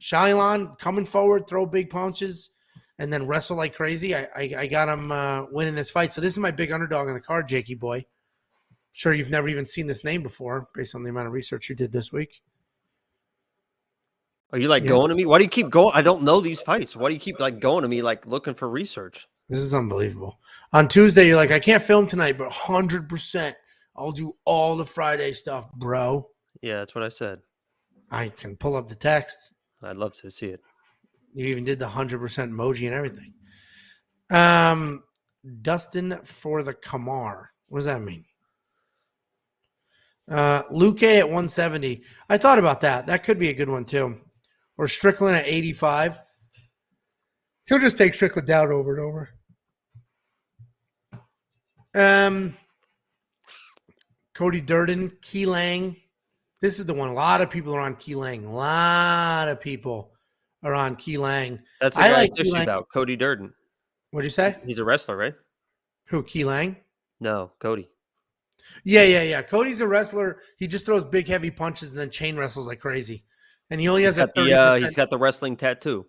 Shayilan coming forward, throw big punches, and then wrestle like crazy. I got him winning this fight. So this is my big underdog on the card, Jakey boy. Sure, you've never even seen this name before based on the amount of research you did this week. Are you going to me? Why do you keep going? I don't know these fights. Why do you keep going to me looking for research? This is unbelievable. On Tuesday, you're like, I can't film tonight, but 100%. I'll do all the Friday stuff, bro. Yeah, that's what I said. I can pull up the text. I'd love to see it. You even did the 100% emoji and everything. Dustin for the Kamar. What does that mean? Luke at 170. I thought about that. That could be a good one too. Or Strickland at 85. He'll just take Strickland down over and over. Cody Durden, Qileng. This is the one. A lot of people are on Qileng. A lot of people are on Qileng. That's the guy I told you about, Cody Durden. What'd you say? He's a wrestler, right? Who, Qileng? No, Cody. Yeah. Cody's a wrestler. He just throws big, heavy punches and then chain wrestles like crazy. And he only has a 30%. He's got the wrestling tattoo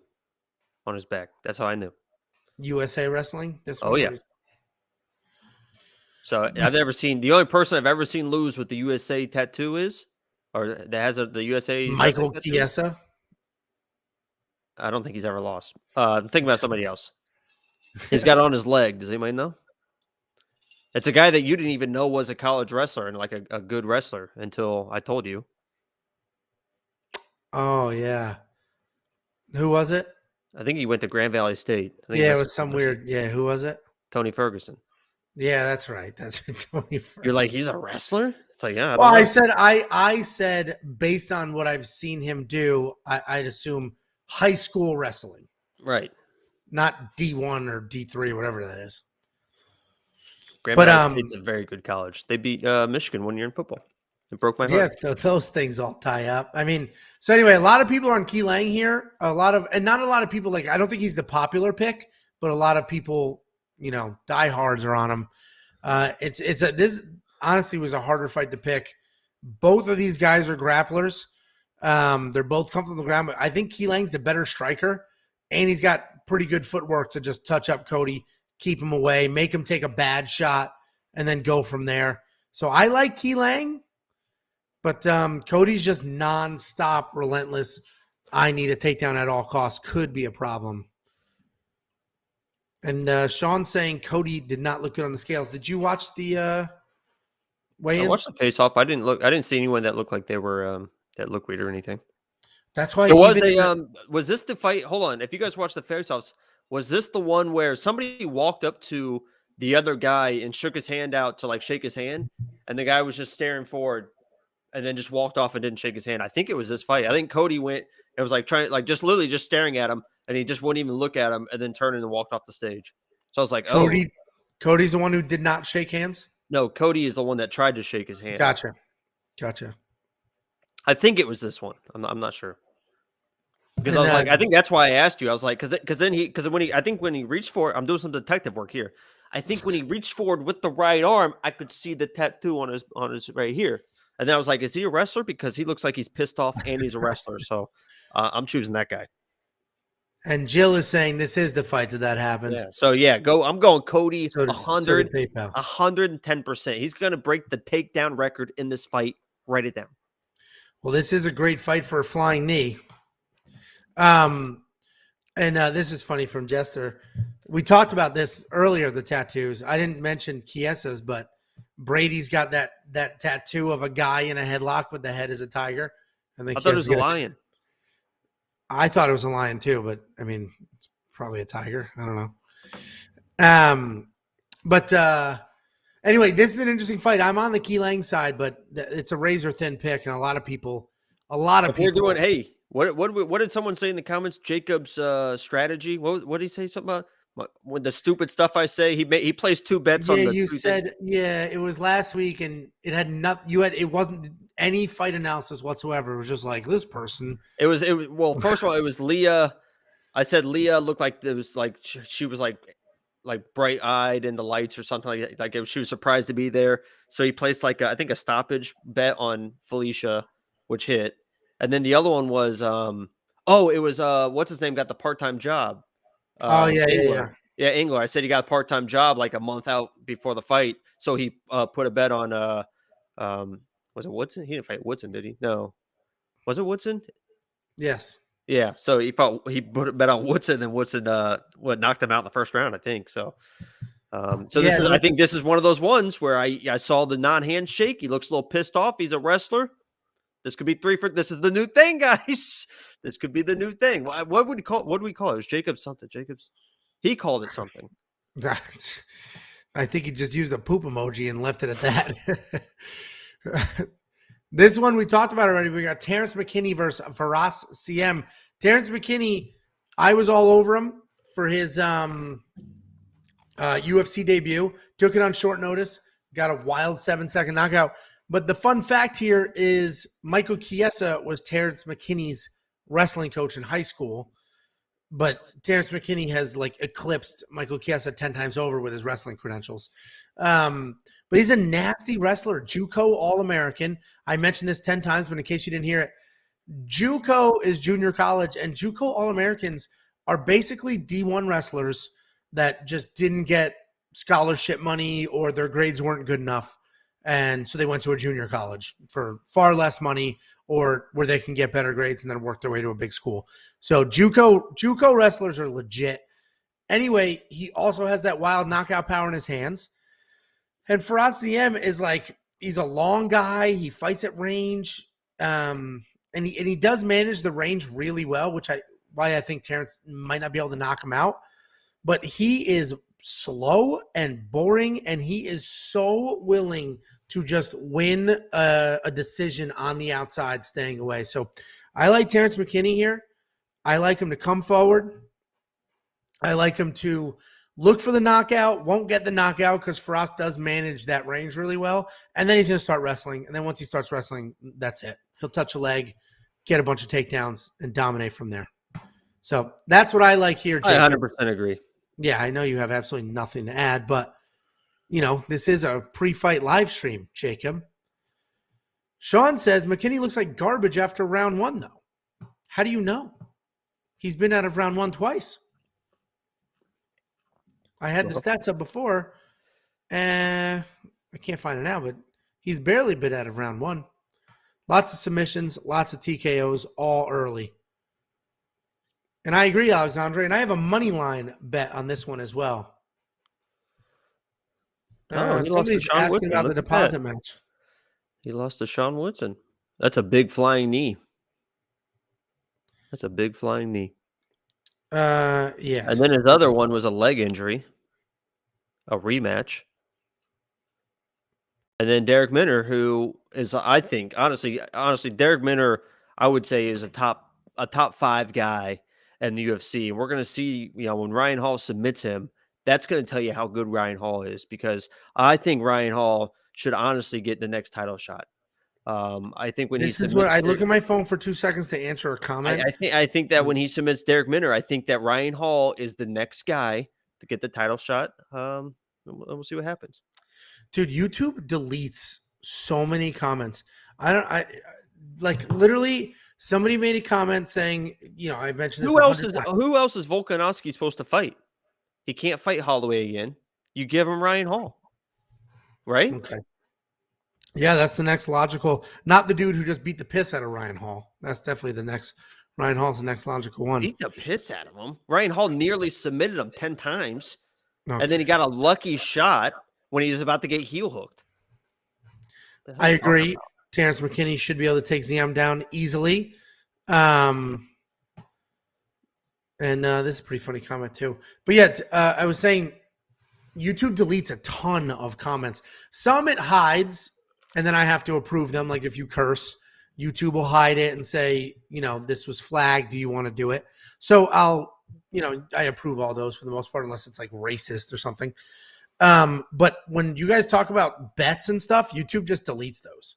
on his back. That's how I knew. USA Wrestling? Oh, yeah. So I've never seen – the only person I've ever seen lose with the USA tattoo is – or that has the USA – Michael Chiesa? I don't think he's ever lost. I'm thinking about somebody else. He's got it on his leg. Does anybody know? It's a guy that you didn't even know was a college wrestler and like a good wrestler until I told you. Oh, yeah. Who was it? I think he went to Grand Valley State. Yeah, it was some weird. Yeah, who was it? Tony Ferguson. Yeah, that's right. That's Tony Ferguson. You're like, he's a wrestler? It's like, yeah. I said, I said, based on what I've seen him do, I'd assume high school wrestling. Right. Not D1 or D3 or whatever that is. Grand Valley State's a very good college. They beat Michigan 1 year in football. It broke my heart. Yeah, those things all tie up. I mean, so anyway, a lot of people are on Qileng here. And not a lot of people, I don't think he's the popular pick, but a lot of people, diehards are on him. This honestly was a harder fight to pick. Both of these guys are grapplers. They're both comfortable on the ground, but I think Qileng's the better striker, and he's got pretty good footwork to just touch up Cody, keep him away, make him take a bad shot, and then go from there. So I like Qileng. But Cody's just nonstop, relentless. I need a takedown at all costs. Could be a problem. And Sean saying Cody did not look good on the scales. Did you watch the weigh-ins? I watched the face off. I didn't see anyone that looked like they were that looked weird or anything. That's why There was was this the fight? Hold on. If you guys watched the face offs, was this the one where somebody walked up to the other guy and shook his hand out to like shake his hand, and the guy was just staring forward and then just walked off and didn't shake his hand? I think it was this fight. I think Cody went and was like trying, like just literally just staring at him, and he just wouldn't even look at him, and then turned and walked off the stage. So I was like, Cody's the one who did not shake hands? No, Cody is the one that tried to shake his hand. Gotcha. I think it was this one. I'm not sure. Because I was like, I think that's why I asked you. I was like, I think when he reached for, I'm doing some detective work here. I think when he reached forward with the right arm, I could see the tattoo on his right here. And then I was like, is he a wrestler? Because he looks like he's pissed off and he's a wrestler. So I'm choosing that guy. And Jill is saying this is the fight that happened. Yeah. So yeah, I'm going Cody 110%. 110%. He's going to break the takedown record in this fight. Write it down. Well, this is a great fight for a flying knee. And this is funny from Jester. We talked about this earlier, the tattoos. I didn't mention Chiesa's, but Brady's got that tattoo of a guy in a headlock with the head as a tiger. And then I thought it was a lion. I thought it was a lion too, but I mean, it's probably a tiger. I don't know. But anyway, this is an interesting fight. I'm on the Qileng side, but it's a razor thin pick, and a lot of people. We're doing. Hey, what did someone say in the comments? Jacob's strategy. What did he say? Something about when the stupid stuff I say. He placed 2 bets on the. Yeah, you said. Yeah, it was last week, and it had nothing. It wasn't any fight analysis whatsoever. It was just like this person. It was well. First of all, it was Leah. I said Leah looked like it was like she was like bright eyed in the lights or something like she was surprised to be there. So he placed like I think a stoppage bet on Felicia, which hit. And then the other one was it was what's his name got the part-time job. Engler. Yeah, Engler. I said he got a part-time job like a month out before the fight. So he put a bet on was it Woodson? He didn't fight Woodson, did he? No. Was it Woodson? Yes. Yeah. So he put a bet on Woodson, and Woodson knocked him out in the first round, I think. So I think this is one of those ones where I saw the non-handshake. He looks a little pissed off. He's a wrestler. This could be 3 for. This is the new thing, guys. This could be the new thing. What would we call? What do we call it? It was Jacobs something. Jacobs. He called it something. I think he just used a poop emoji and left it at that. This one we talked about already. We got Terence McKinney versus Faraz Ziam. Terence McKinney, I was all over him for his UFC debut. Took it on short notice. Got a wild 7-second knockout. But the fun fact here is Michael Chiesa was Terence McKinney's wrestling coach in high school. But Terence McKinney has eclipsed Michael Chiesa 10 times over with his wrestling credentials. But he's a nasty wrestler. JUCO All-American. I mentioned this 10 times, but in case you didn't hear it, JUCO is junior college, and JUCO All-Americans are basically D1 wrestlers that just didn't get scholarship money or their grades weren't good enough. And so they went to a junior college for far less money or where they can get better grades and then work their way to a big school. So JUCO wrestlers are legit. Anyway, he also has that wild knockout power in his hands. And Faraz Ziam is he's a long guy. He fights at range. And he does manage the range really well, why I think Terrance might not be able to knock him out. But he is slow and boring, and he is so willing to just win a decision on the outside, staying away. So I like Terence McKinney here. I like him to come forward. I like him to look for the knockout, won't get the knockout because Faraz does manage that range really well. And then he's going to start wrestling. And then once he starts wrestling, that's it. He'll touch a leg, get a bunch of takedowns, and dominate from there. So that's what I like here, Jacob. I 100% agree. Yeah, I know you have absolutely nothing to add, but, this is a pre-fight live stream, Jacob. Sean says, McKinney looks like garbage after round 1, though. How do you know? He's been out of round 1 twice. I had the stats up before, and I can't find it now, but he's barely been out of round 1. Lots of submissions, lots of TKOs, all early. And I agree, Alexandre. And I have a money line bet on this one as well. Oh, he lost to Somebody's Sean asking Woodson. about the Look at deposit that. match. He lost to Sean Woodson. That's a big flying knee. That's a big flying knee. Yes. And then his other one was a leg injury, a rematch. And then Derek Minner, who is, I think, honestly, Derek Minner, I would say, is a top 5 guy in the UFC. And we're going to see, when Ryan Hall submits him, that's going to tell you how good Ryan Hall is, because I think Ryan Hall should honestly get the next title shot. I think when this is what I look at my phone for 2 seconds to answer a comment. I think that when he submits Derek Minner, I think that Ryan Hall is the next guy to get the title shot. We'll see what happens. Dude, YouTube deletes so many comments. I literally somebody made a comment saying, I mentioned this. Who else is Volkanovski supposed to fight? He can't fight Holloway again. You give him Ryan Hall, right? Okay. Yeah, that's the next logical. Not the dude who just beat the piss out of Ryan Hall. That's definitely the next. Ryan Hall's the next logical one. Beat the piss out of him. Ryan Hall nearly submitted him 10 times, Okay. and then he got a lucky shot when he was about to get heel hooked. I agree. Terence McKinney should be able to take Ziam down easily. And this is a pretty funny comment too. But yeah, I was saying YouTube deletes a ton of comments. Some it hides, and then I have to approve them. Like if you curse, YouTube will hide it and say, this was flagged. Do you want to do it? So I approve all those for the most part, unless it's like racist or something. But when you guys talk about bets and stuff, YouTube just deletes those.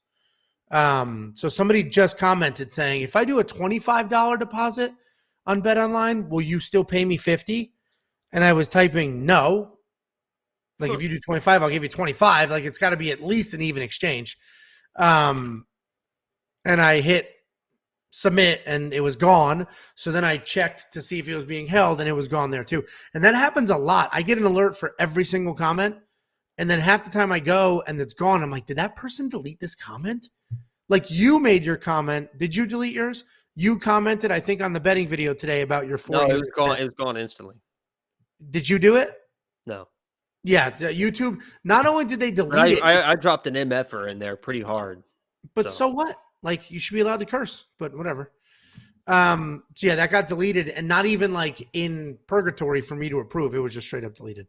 So somebody just commented saying, if I do a $25 deposit on Bet Online, will you still pay me $50? And I was typing no. Like if you do 25, I'll give you 25. Like it's got to be at least an even exchange. And I hit submit and it was gone. So then I checked to see if it was being held and it was gone there too. And that happens a lot. I get an alert for every single comment. And then half the time I go and it's gone. I'm like, did that person delete this comment? Like you made your comment. Did you delete yours? You commented, I think, on the betting video today about your 40. No, it was gone. It was gone instantly. Did you do it? No. Yeah, YouTube. Not only did they delete it, I dropped an MFer in there pretty hard. But so what? Like you should be allowed to curse, but whatever. So yeah, that got deleted, and not even like in purgatory for me to approve. It was just straight up deleted.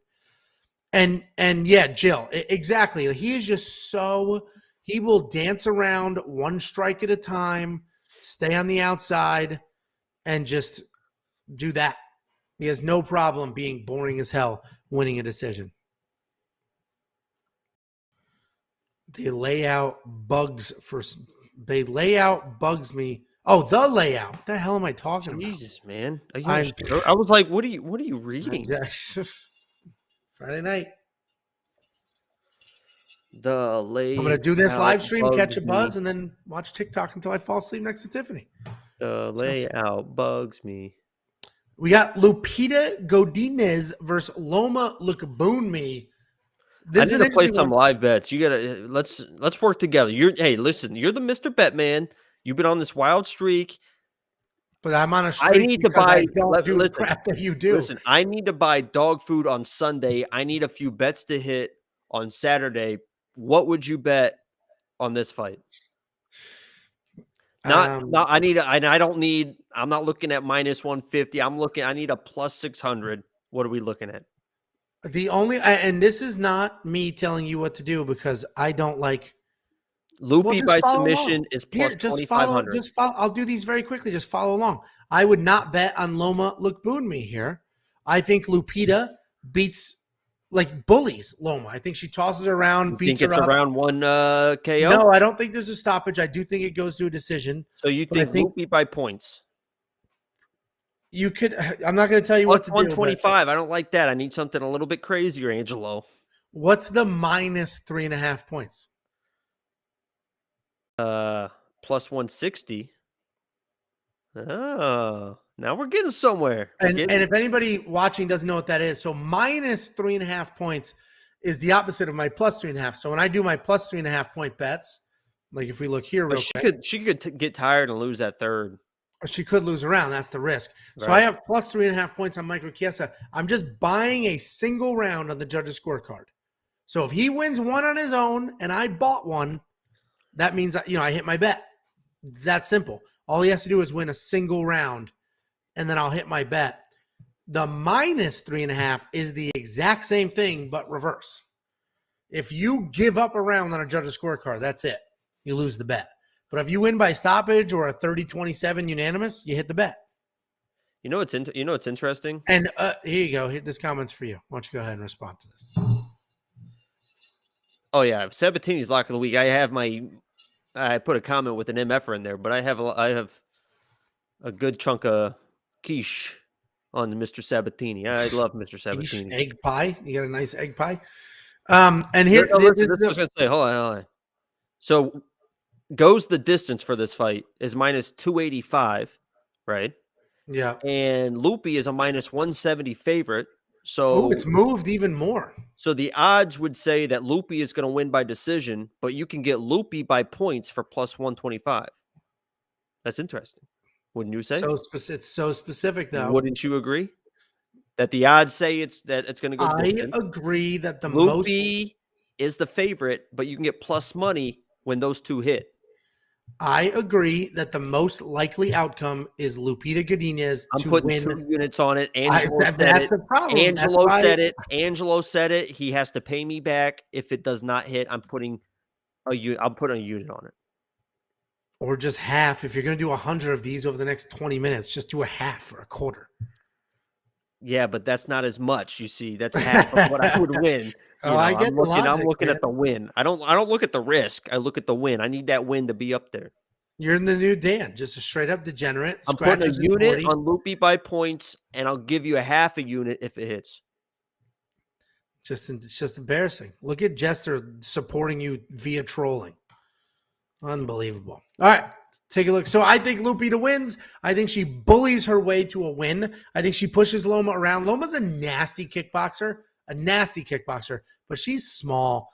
And yeah, Jill, exactly. He is just he will dance around one strike at a time, stay on the outside, and just do that. He has no problem being boring as hell, winning a decision. They lay out bugs me. Oh, the layout. What the hell am I talking about? Jesus, man. I was like, what are you reading? Friday night. The layout. I'm going to do this live stream, catch a buzz, and then watch TikTok until I fall asleep next to Tiffany. The layout bugs me. We got Lupita Godinez versus Loma Lookboonmee. I need to play some live bets. You gotta let's work together. Listen, you're the Mr. Betman. You've been on this wild streak. But I'm on a streak. I need to buy. The crap that you do. Listen, I need to buy dog food on Sunday. I need a few bets to hit on Saturday. What would you bet on this fight? I'm not looking at minus 150. I need a plus 600. What are we looking at? And this is not me telling you what to do because I don't like Loopy by submission is plus 2,500. I'll do these very quickly. Just follow along. I would not bet on Loma Lookboonmee here. I think Lupita beats bullies Loma. I think she tosses her around, beats her up. It's around one KO? No, I don't think there's a stoppage. I do think it goes to a decision. So you think Loopy by points? You could. I'm not going to tell you what to do. 125. I don't like that. I need something a little bit crazier, Angelo. What's the minus 3.5 points? Plus 160. Oh, now we're getting somewhere. And if anybody watching doesn't know what that is, so minus 3.5 points is the opposite of my plus 3.5. So when I do my plus 3.5 point bets, Like if we look here But real quick, she could get tired and lose that third. she could lose a round. That's the risk. So Right. I have plus 3.5 points on Michael Chiesa. I'm just buying a single round on the judge's scorecard. So if he wins one on his own and I bought one, that means I hit my bet. It's that simple. All he has to do is win a single round, and then I'll hit my bet. The minus 3.5 is the exact same thing, but reverse. If you give up a round on a judge's scorecard, that's it. You lose the bet. But if you win by stoppage or a 30-27 unanimous, you hit the bet. You know what's interesting? And here you go. This comment's for you. Why don't you go ahead and respond to this? Oh yeah, Sabatini's lock of the week. I put a comment with an MFer in there, but I have a good chunk of quiche on Mr. Sabatini. I love Mr. Sabatini. Egg pie. You got a nice egg pie. And here, I was gonna say, hold on. So goes the distance for this fight is minus 285, right? Yeah. And Loopy is a minus 170 favorite. So it's moved even more. So the odds would say that Loopy is going to win by decision, but you can get Loopy by points for plus 125. That's interesting. Wouldn't you say? It's so specific, though. Wouldn't you agree? That the odds say it's going to go distance. I agree that the Loopy is the favorite, but you can get plus money when those two hit. I agree that the most likely outcome is Lupita Godinez I'm to putting win. 2 units on it. That's the problem. Angelo said it. Angelo said it. He has to pay me back if it does not hit. I'm putting a unit on it. Or just half. If you're going to do 100 of these over the next 20 minutes, just do a half or a quarter. Yeah, but that's not as much. You see, that's half of what I would win. I get I'm looking at the win. I don't look at the risk. I look at the win. I need that win to be up there. You're in the new Dan, just a straight up degenerate. I'm putting a unit on Loopy by points, and I'll give you a half a unit if it hits. It's just embarrassing. Look at Jester supporting you via trolling. Unbelievable. All right, take a look. So I think Lupita wins. I think she bullies her way to a win. I think she pushes Loma around. Loma's a nasty kickboxer, but she's small.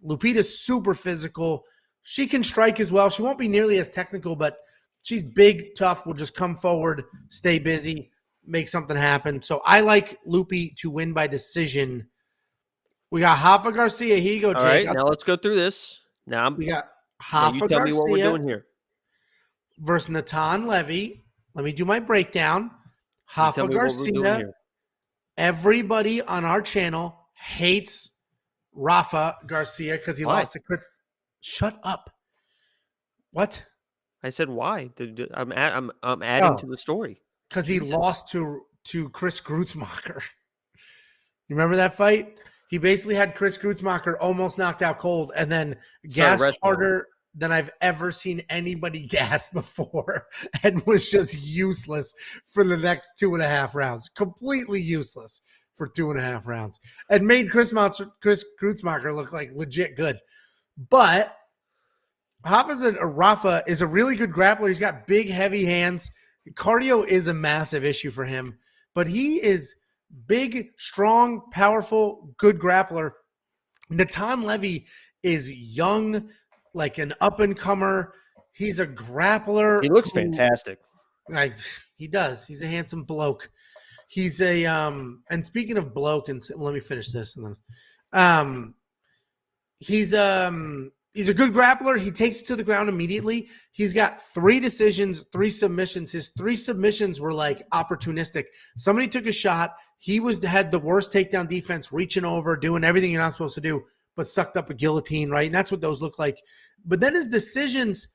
Lupita's super physical. She can strike as well. She won't be nearly as technical, but she's big, tough, will just come forward, stay busy, make something happen. So I like Loopy to win by decision. We got Rafa Garcia. Here you go, Jake. All right, now let's go through this. We got Rafa you tell me what we're doing here. Versus Natan Levy. Let me do my breakdown. Rafa Garcia. Everybody on our channel hates Rafa Garcia because he lost to Chris. Shut up. What? I said why? I'm adding to the story. Because he lost to Chris Grutzmacher. You remember that fight? He basically had Chris Grutzmacher almost knocked out cold and then gassed harder than I've ever seen anybody gas before and was just useless for the next 2.5 rounds. Completely useless for 2.5 rounds. And made Chris Grutzmacher look like legit good. But Rafa is a really good grappler. He's got big, heavy hands. Cardio is a massive issue for him. But he is big, strong, powerful, good grappler. Natan Levy is young, like an up-and-comer. He's a grappler. He looks fantastic. He does. He's a handsome bloke. He's a and speaking of bloke, and let me finish this, and then he's a good grappler. He takes it to the ground immediately. He's got 3 decisions, 3 submissions. His 3 submissions were like opportunistic. Somebody took a shot. He had the worst takedown defense, reaching over, doing everything you're not supposed to do, but sucked up a guillotine, right? And that's what those look like. But then his decisions,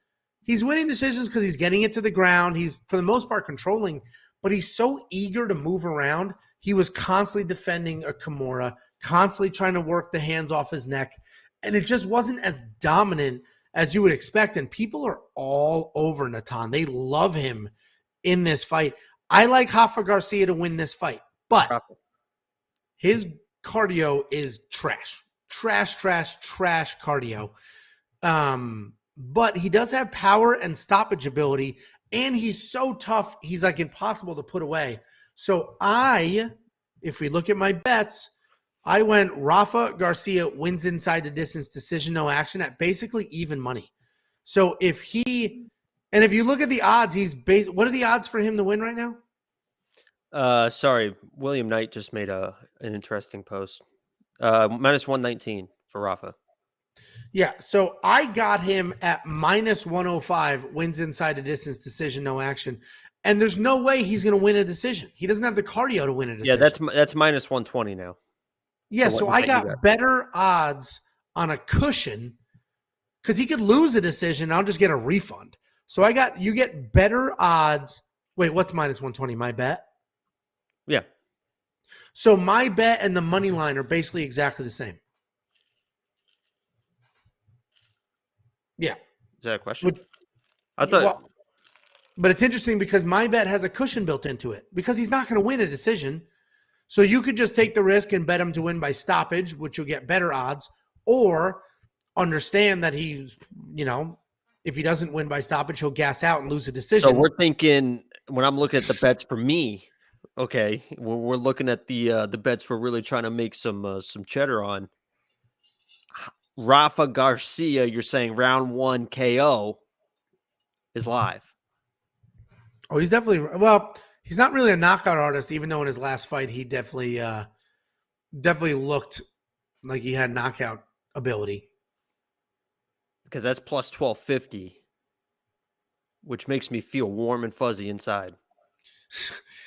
he's winning decisions because he's getting it to the ground. He's, for the most part, controlling, but he's so eager to move around. He was constantly defending a Kimura, constantly trying to work the hands off his neck. And it just wasn't as dominant as you would expect. And people are all over Natan. They love him in this fight. I like Rafa Garcia to win this fight, but his cardio is trash. Trash cardio. But he does have power and stoppage ability, and he's so tough, he's like impossible to put away. So if we look at my bets, I went Rafa Garcia wins inside the distance, decision, no action at basically even money. So if you look at the odds, what are the odds for him to win right now? Sorry, William Knight just made an interesting post. Minus 119 for Rafa. Yeah, so I got him at minus 105, wins inside the distance, decision, no action. And there's no way he's going to win a decision. He doesn't have the cardio to win a decision. Yeah, that's minus 120 now. Yeah, so I got better odds on a cushion because he could lose a decision. I'll just get a refund. So you get better odds. Wait, what's minus 120? My bet? Yeah. So my bet and the money line are basically exactly the same. Yeah. Is that a question? I thought. Well, but it's interesting because my bet has a cushion built into it because he's not going to win a decision. So you could just take the risk and bet him to win by stoppage, which you'll get better odds, or understand that he's, if he doesn't win by stoppage, he'll gas out and lose a decision. So we're thinking, when I'm looking at the bets for me, okay, we're looking at the bets we're really trying to make some cheddar on. Rafa Garcia, you're saying round 1 KO is live. Oh, he's definitely he's not really a knockout artist, even though in his last fight he definitely looked like he had knockout ability. Because that's plus 1250, which makes me feel warm and fuzzy inside.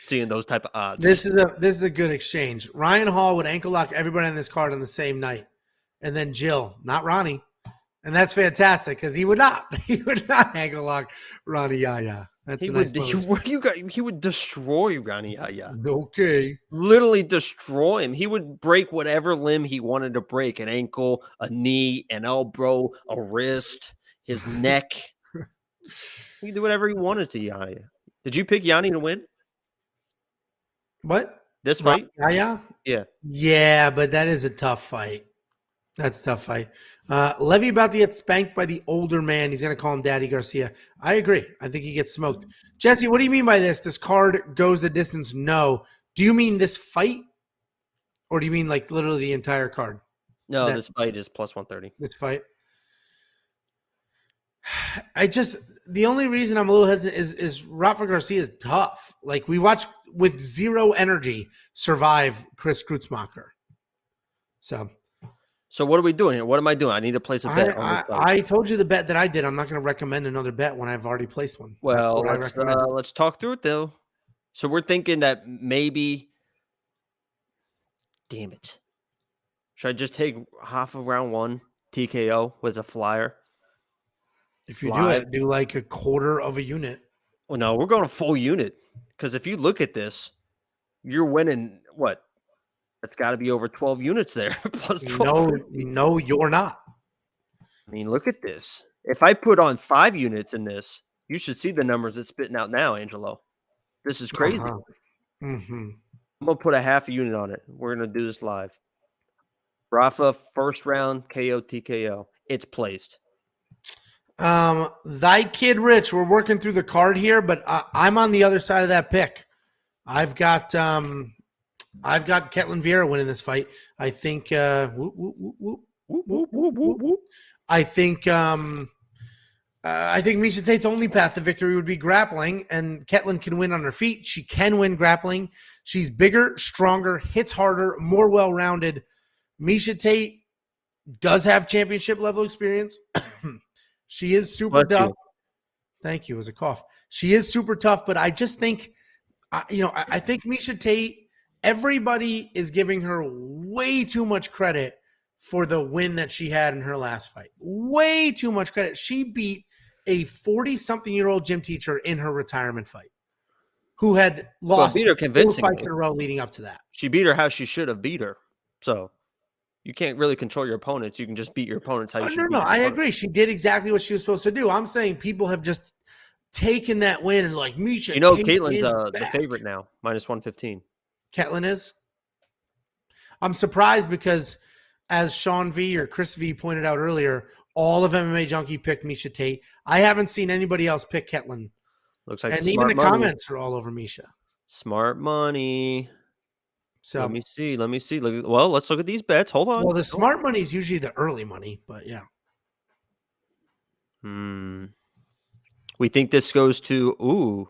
Seeing those type of odds. This is a good exchange. Ryan Hall would ankle lock everybody on this card on the same night. And then Jill, not Ronnie. And that's fantastic because he would not ankle lock Ronnie Yaya. He would destroy Ronnie Yaya. Okay. Literally destroy him. He would break whatever limb he wanted to break. An ankle, a knee, an elbow, a wrist, his neck. He could do whatever he wanted to Yanni. Did you pick Yanni to win? What? This fight? Yaya? Yeah. Yeah, but that is a tough fight. That's a tough fight. Levy about to get spanked by the older man. He's going to call him Daddy Garcia. I agree. I think he gets smoked. Jesse, what do you mean by this? This card goes the distance? No. Do you mean this fight? Or do you mean like literally the entire card? No, this fight is plus 130. This fight? The only reason I'm a little hesitant is Rafa Garcia is tough. Like we watched with zero energy survive Chris Kreutzmacher. So what are we doing here? What am I doing? I need to place a bet. I told you the bet that I did. I'm not going to recommend another bet when I've already placed one. Well, let's talk through it though. So we're thinking that maybe, damn it. Should I just take half of round 1 TKO with a flyer? If you do like a quarter of a unit. Well, no, we're going a full unit. Because if you look at this, you're winning what? It's got to be over 12 units there. Plus 12. No, you're not. I mean, look at this. If I put on 5 units in this, you should see the numbers it's spitting out now, Angelo. This is crazy. Mm-hmm. I'm going to put a half a unit on it. We're going to do this live. Rafa, first round, KO, TKO. It's placed. Thy kid Rich, we're working through the card here, but I'm on the other side of that pick. I've got Qileng Vieira winning this fight. I think I think Miesha Tate's only path to victory would be grappling, and Qileng can win on her feet. She can win grappling. She's bigger, stronger, hits harder, more well-rounded. Miesha Tate does have championship level experience. She is super tough. Thank you. It was a cough. She is super tough, but I just think, I think Miesha Tate, everybody is giving her way too much credit for the win that she had in her last fight. Way too much credit. She beat a 40-something-year-old gym teacher in her retirement fight who had lost 4 fights in a row leading up to that. She beat her how she should have beat her. So you can't really control your opponents. You can just beat your opponents how you should. No, I agree. She did exactly what she was supposed to do. I'm saying people have just taken that win and like Miesha. Qileng's the favorite now, minus 115. Qileng is. I'm surprised because, as Sean V or Chris V pointed out earlier, all of MMA Junkie picked Miesha Tate. I haven't seen anybody else pick Qileng. Looks like, and even the comments are all over Miesha. Smart money. So let me see. Well, let's look at these bets. Hold on. Well, the smart money is usually the early money, but yeah. We think this goes to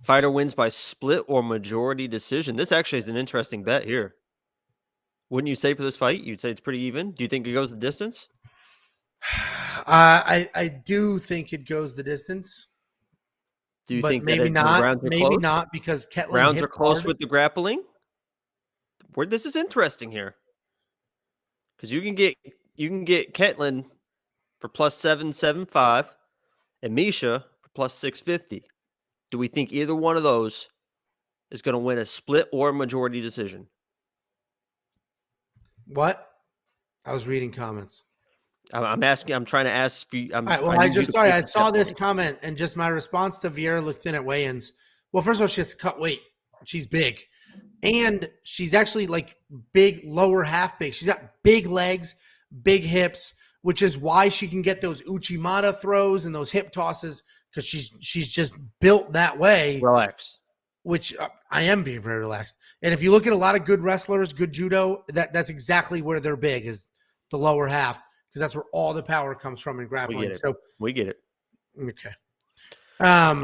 fighter wins by split or majority decision. This actually is an interesting bet here. Wouldn't you say for this fight? You'd say it's pretty even. Do you think it goes the distance? I do think it goes the distance. Do you but think maybe that not? rounds are Maybe close? not because Qileng Rounds are hits close hard. with the grappling. This is interesting here because you can get Qileng for plus 775 and Misha for plus 650. Do we think either one of those is going to win a split or majority decision? What? I was reading comments. I'm asking. I'm trying to ask you. All right, well, I saw this comment, and just my response to Vieira looked thin at weigh-ins. Well, first of all, she has to cut weight. She's big. And she's actually like big, lower half big. She's got big legs, big hips, which is why she can get those Uchimata throws and those hip tosses because she's just built that way. Relax. Which I am being very relaxed. And if you look at a lot of good wrestlers, good judo, that's exactly where they're big is the lower half because that's where all the power comes from in grappling. We get it. Okay. I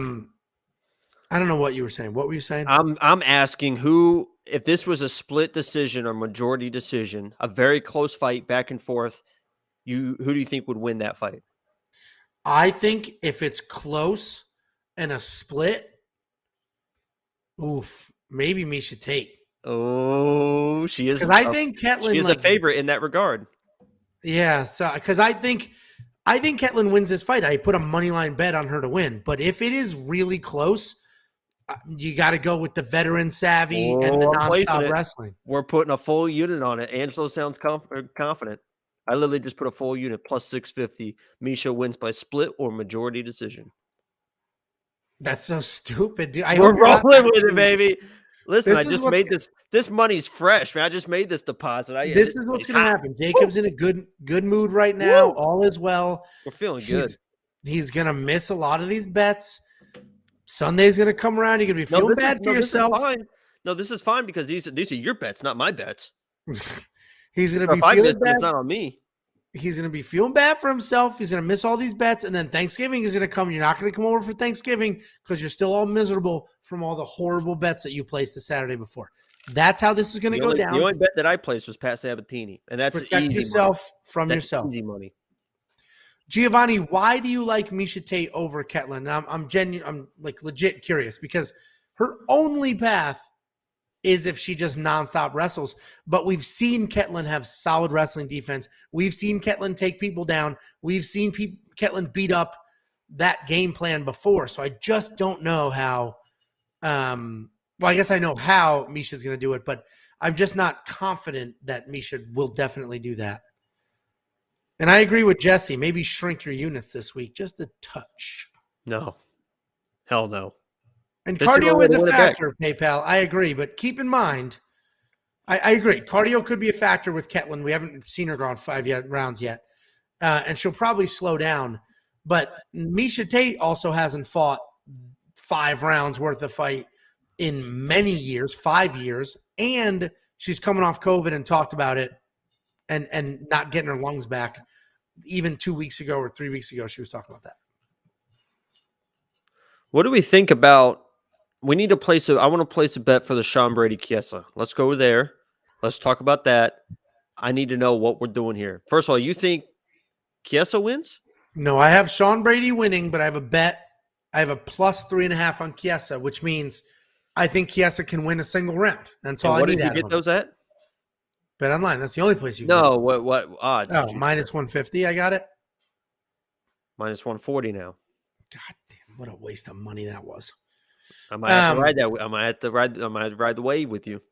don't know what you were saying. What were you saying? I'm asking who, if this was a split decision or majority decision, a very close fight back and forth, who do you think would win that fight? I think if it's close and a split, maybe Misha Tate. Oh, she is. Because I think Qileng is a favorite in that regard. Yeah, so because I think Qileng wins this fight. I put a money line bet on her to win. But if it is really close, you got to go with the veteran savvy and the nonstop wrestling. We're putting a full unit on it. Angelo sounds confident. I literally just put a full unit plus 650. Misha wins by split or majority decision. That's so stupid, dude. We're rolling with it, baby. Listen, I just made this. This money's fresh, man. I just made this deposit. This is what's going to happen. Jacob's in a good mood right now. All is well. We're feeling good. He's going to miss a lot of these bets. Sunday's going to come around. You're going to be feeling bad for yourself. No, this is fine because these are your bets, not my bets. He's going to be feeling bad. It's not on me. He's going to be feeling bad for himself. He's going to miss all these bets. And then Thanksgiving is going to come. You're not going to come over for Thanksgiving because you're still all miserable from all the horrible bets that you placed the Saturday before. That's how this is going to go down. The only bet that I placed was Pat Sabatini. And that's protect easy yourself money. From that's yourself. Easy money. Giovanni, why do you like Misha Tate over Qileng? I'm like legit curious because her only path is if she just nonstop wrestles. But we've seen Qileng have solid wrestling defense. We've seen Qileng take people down. We've seen Qileng beat up that game plan before. So I just don't know how. Well, I guess I know how Misha's going to do it, but I'm just not confident that Misha will definitely do that. And I agree with Jesse. Maybe shrink your units this week, just a touch. No. Hell no. And cardio is a factor, PayPal. I agree. But keep in mind, I agree. Cardio could be a factor with Qileng. We haven't seen her go on 5 rounds yet. And she'll probably slow down. But Misha Tate also hasn't fought 5 rounds worth of fight in many years, 5 years. And she's coming off COVID and talked about it and not getting her lungs back. Even 2 weeks ago or 3 weeks ago, she was talking about that. What do we think about? We need to place I want to place a bet for the Sean Brady Chiesa. Let's go there. Let's talk about that. I need to know what we're doing here. First of all, you think Chiesa wins? No, I have Sean Brady winning, but I have a bet. I have a plus 3.5 on Chiesa, which means I think Chiesa can win a single round. That's all I need. What did you get those at? Bet online. That's the only place you can. No, what odds? Oh, minus 150. I got it. Minus 140 now. God damn, what a waste of money that was. I might have to ride that. I might have to ride the wave with you.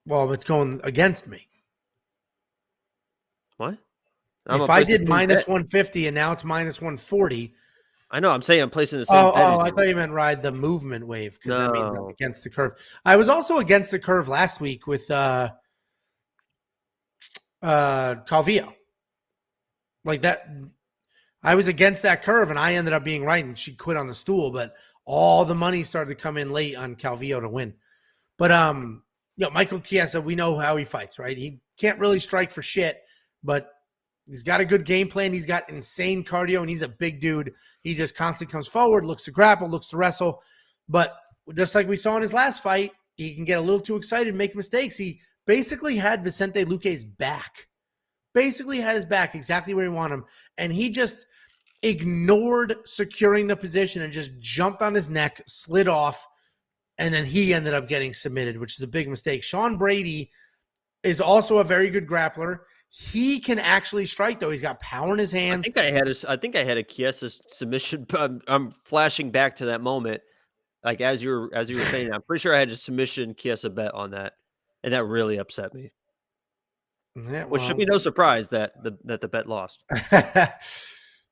Well, it's going against me. What? If I did minus 150 and now it's minus 140. I know. I'm saying I'm placing the same bet. Oh, I thought you meant ride the movement wave because that means I'm against the curve. I was also against the curve last week with Calvillo. Like that. I was against that curve and I ended up being right and she quit on the stool, but all the money started to come in late on Calvillo to win. But Michael Chiesa, we know how he fights, right? He can't really strike for shit, but He's got a good game plan. He's got insane cardio, and he's a big dude. He just constantly comes forward, looks to grapple, looks to wrestle. But just like we saw in his last fight, he can get a little too excited, make mistakes. He basically had Vicente Luque's back. Basically had his back exactly where he wanted him. And he just ignored securing the position and just jumped on his neck, slid off, and then he ended up getting submitted, which is a big mistake. Sean Brady is also a very good grappler. He can actually strike, though. He's got power in his hands. I think I had a Chiesa submission. I'm flashing back to that moment. Like as you were saying, I'm pretty sure I had a submission Chiesa bet on that, and that really upset me. Yeah, which should be no surprise that the bet lost.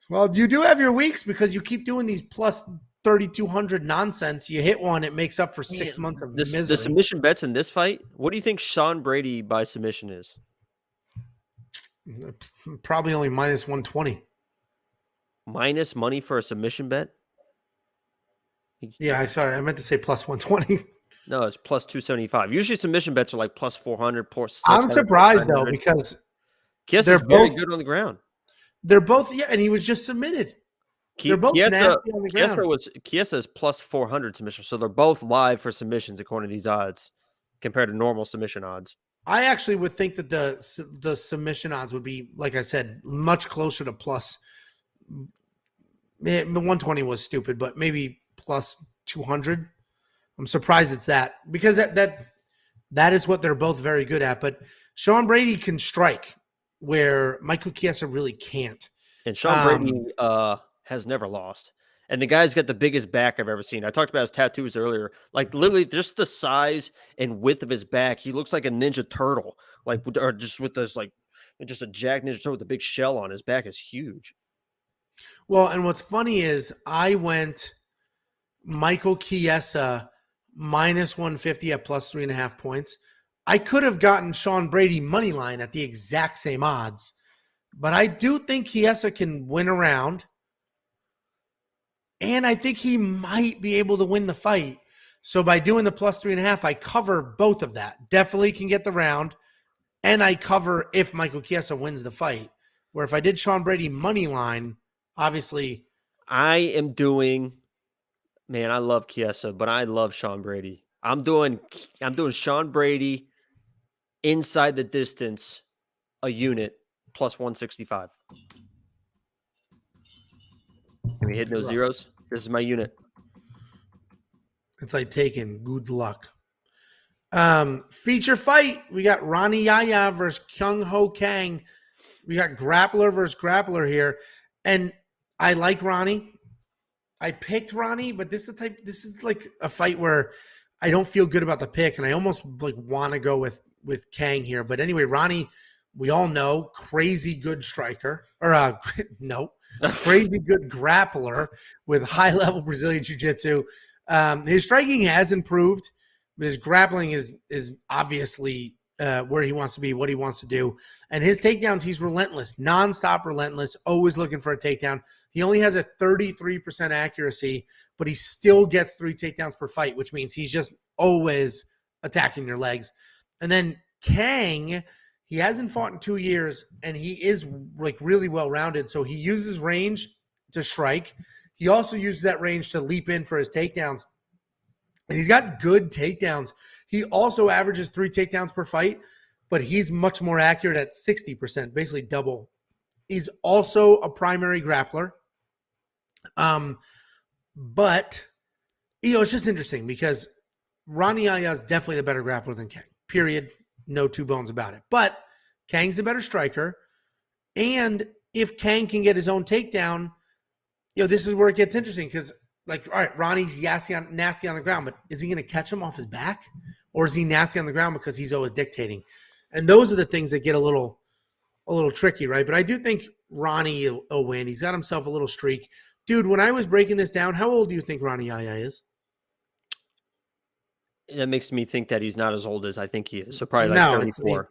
Well, you do have your weeks because you keep doing these plus 3,200 nonsense. You hit one, it makes up for 6 months of misery. The submission bets in this fight. What do you think Sean Brady by submission is? Probably only minus 120. Minus money for a submission bet? Yeah, sorry. I meant to say plus 120. No, it's plus 275. Usually submission bets are like plus 400. I'm surprised, though, because Chiesa's very good on the ground. They're both, yeah, and he was just submitted. They're both nasty on the ground. Chiesa is plus 400 submission, so they're both live for submissions according to these odds compared to normal submission odds. I actually would think that the submission odds would be, like I said, much closer to plus. The 120 was stupid, but maybe plus 200. I'm surprised it's that because that is what they're both very good at. But Sean Brady can strike where Michael Chiesa really can't. And Sean Brady has never lost. And the guy's got the biggest back I've ever seen. I talked about his tattoos earlier. Like literally just the size and width of his back. He looks like a Ninja Turtle. Or just with this just a Jack Ninja Turtle with a big shell on his back is huge. Well, and what's funny is I went Michael Chiesa minus 150 at plus 3.5 points. I could have gotten Sean Brady money line at the exact same odds, but I do think Chiesa can win a round, and I think he might be able to win the fight. So by doing the plus 3.5, I cover both of that. Definitely can get the round, and I cover if Michael Chiesa wins the fight. Where if I did Sean Brady money line, obviously, I am doing. Man, I love Chiesa, but I love Sean Brady. I'm doing Sean Brady inside the distance, a unit plus 165. Can we hit no zeros? This is my unit. It's like taking good luck. Feature fight. We got Ronnie Yaya versus Kyung Ho Kang. We got grappler versus grappler here. And I like Ronnie. I picked Ronnie, but this is like a fight where I don't feel good about the pick, and I almost like want to go with Kang here. But anyway, Ronnie, we all know, crazy good striker, or crazy good grappler with high-level Brazilian Jiu-Jitsu. His striking has improved, but his grappling is obviously where he wants to be, what he wants to do. And his takedowns, he's relentless, nonstop relentless, always looking for a takedown. He only has a 33% accuracy, but he still gets 3 takedowns per fight, which means he's just always attacking your legs. And then Kang, he hasn't fought in 2 years, and he is like really well-rounded. So he uses range to strike. He also uses that range to leap in for his takedowns. And he's got good takedowns. He also averages 3 takedowns per fight, but he's much more accurate at 60%, basically double. He's also a primary grappler. But, it's just interesting because Ronnie Yaya is definitely the better grappler than Kang. Period. No two bones about it. But Kang's the better striker. And if Kang can get his own takedown, this is where it gets interesting because, all right, Ronnie's nasty on the ground, but is he going to catch him off his back? Or is he nasty on the ground because he's always dictating? And those are the things that get a little tricky, right? But I do think Ronnie will win. He's got himself a little streak. Dude, when I was breaking this down, how old do you think Ronnie Yaya is? That makes me think that he's not as old as I think he is. So probably like 34.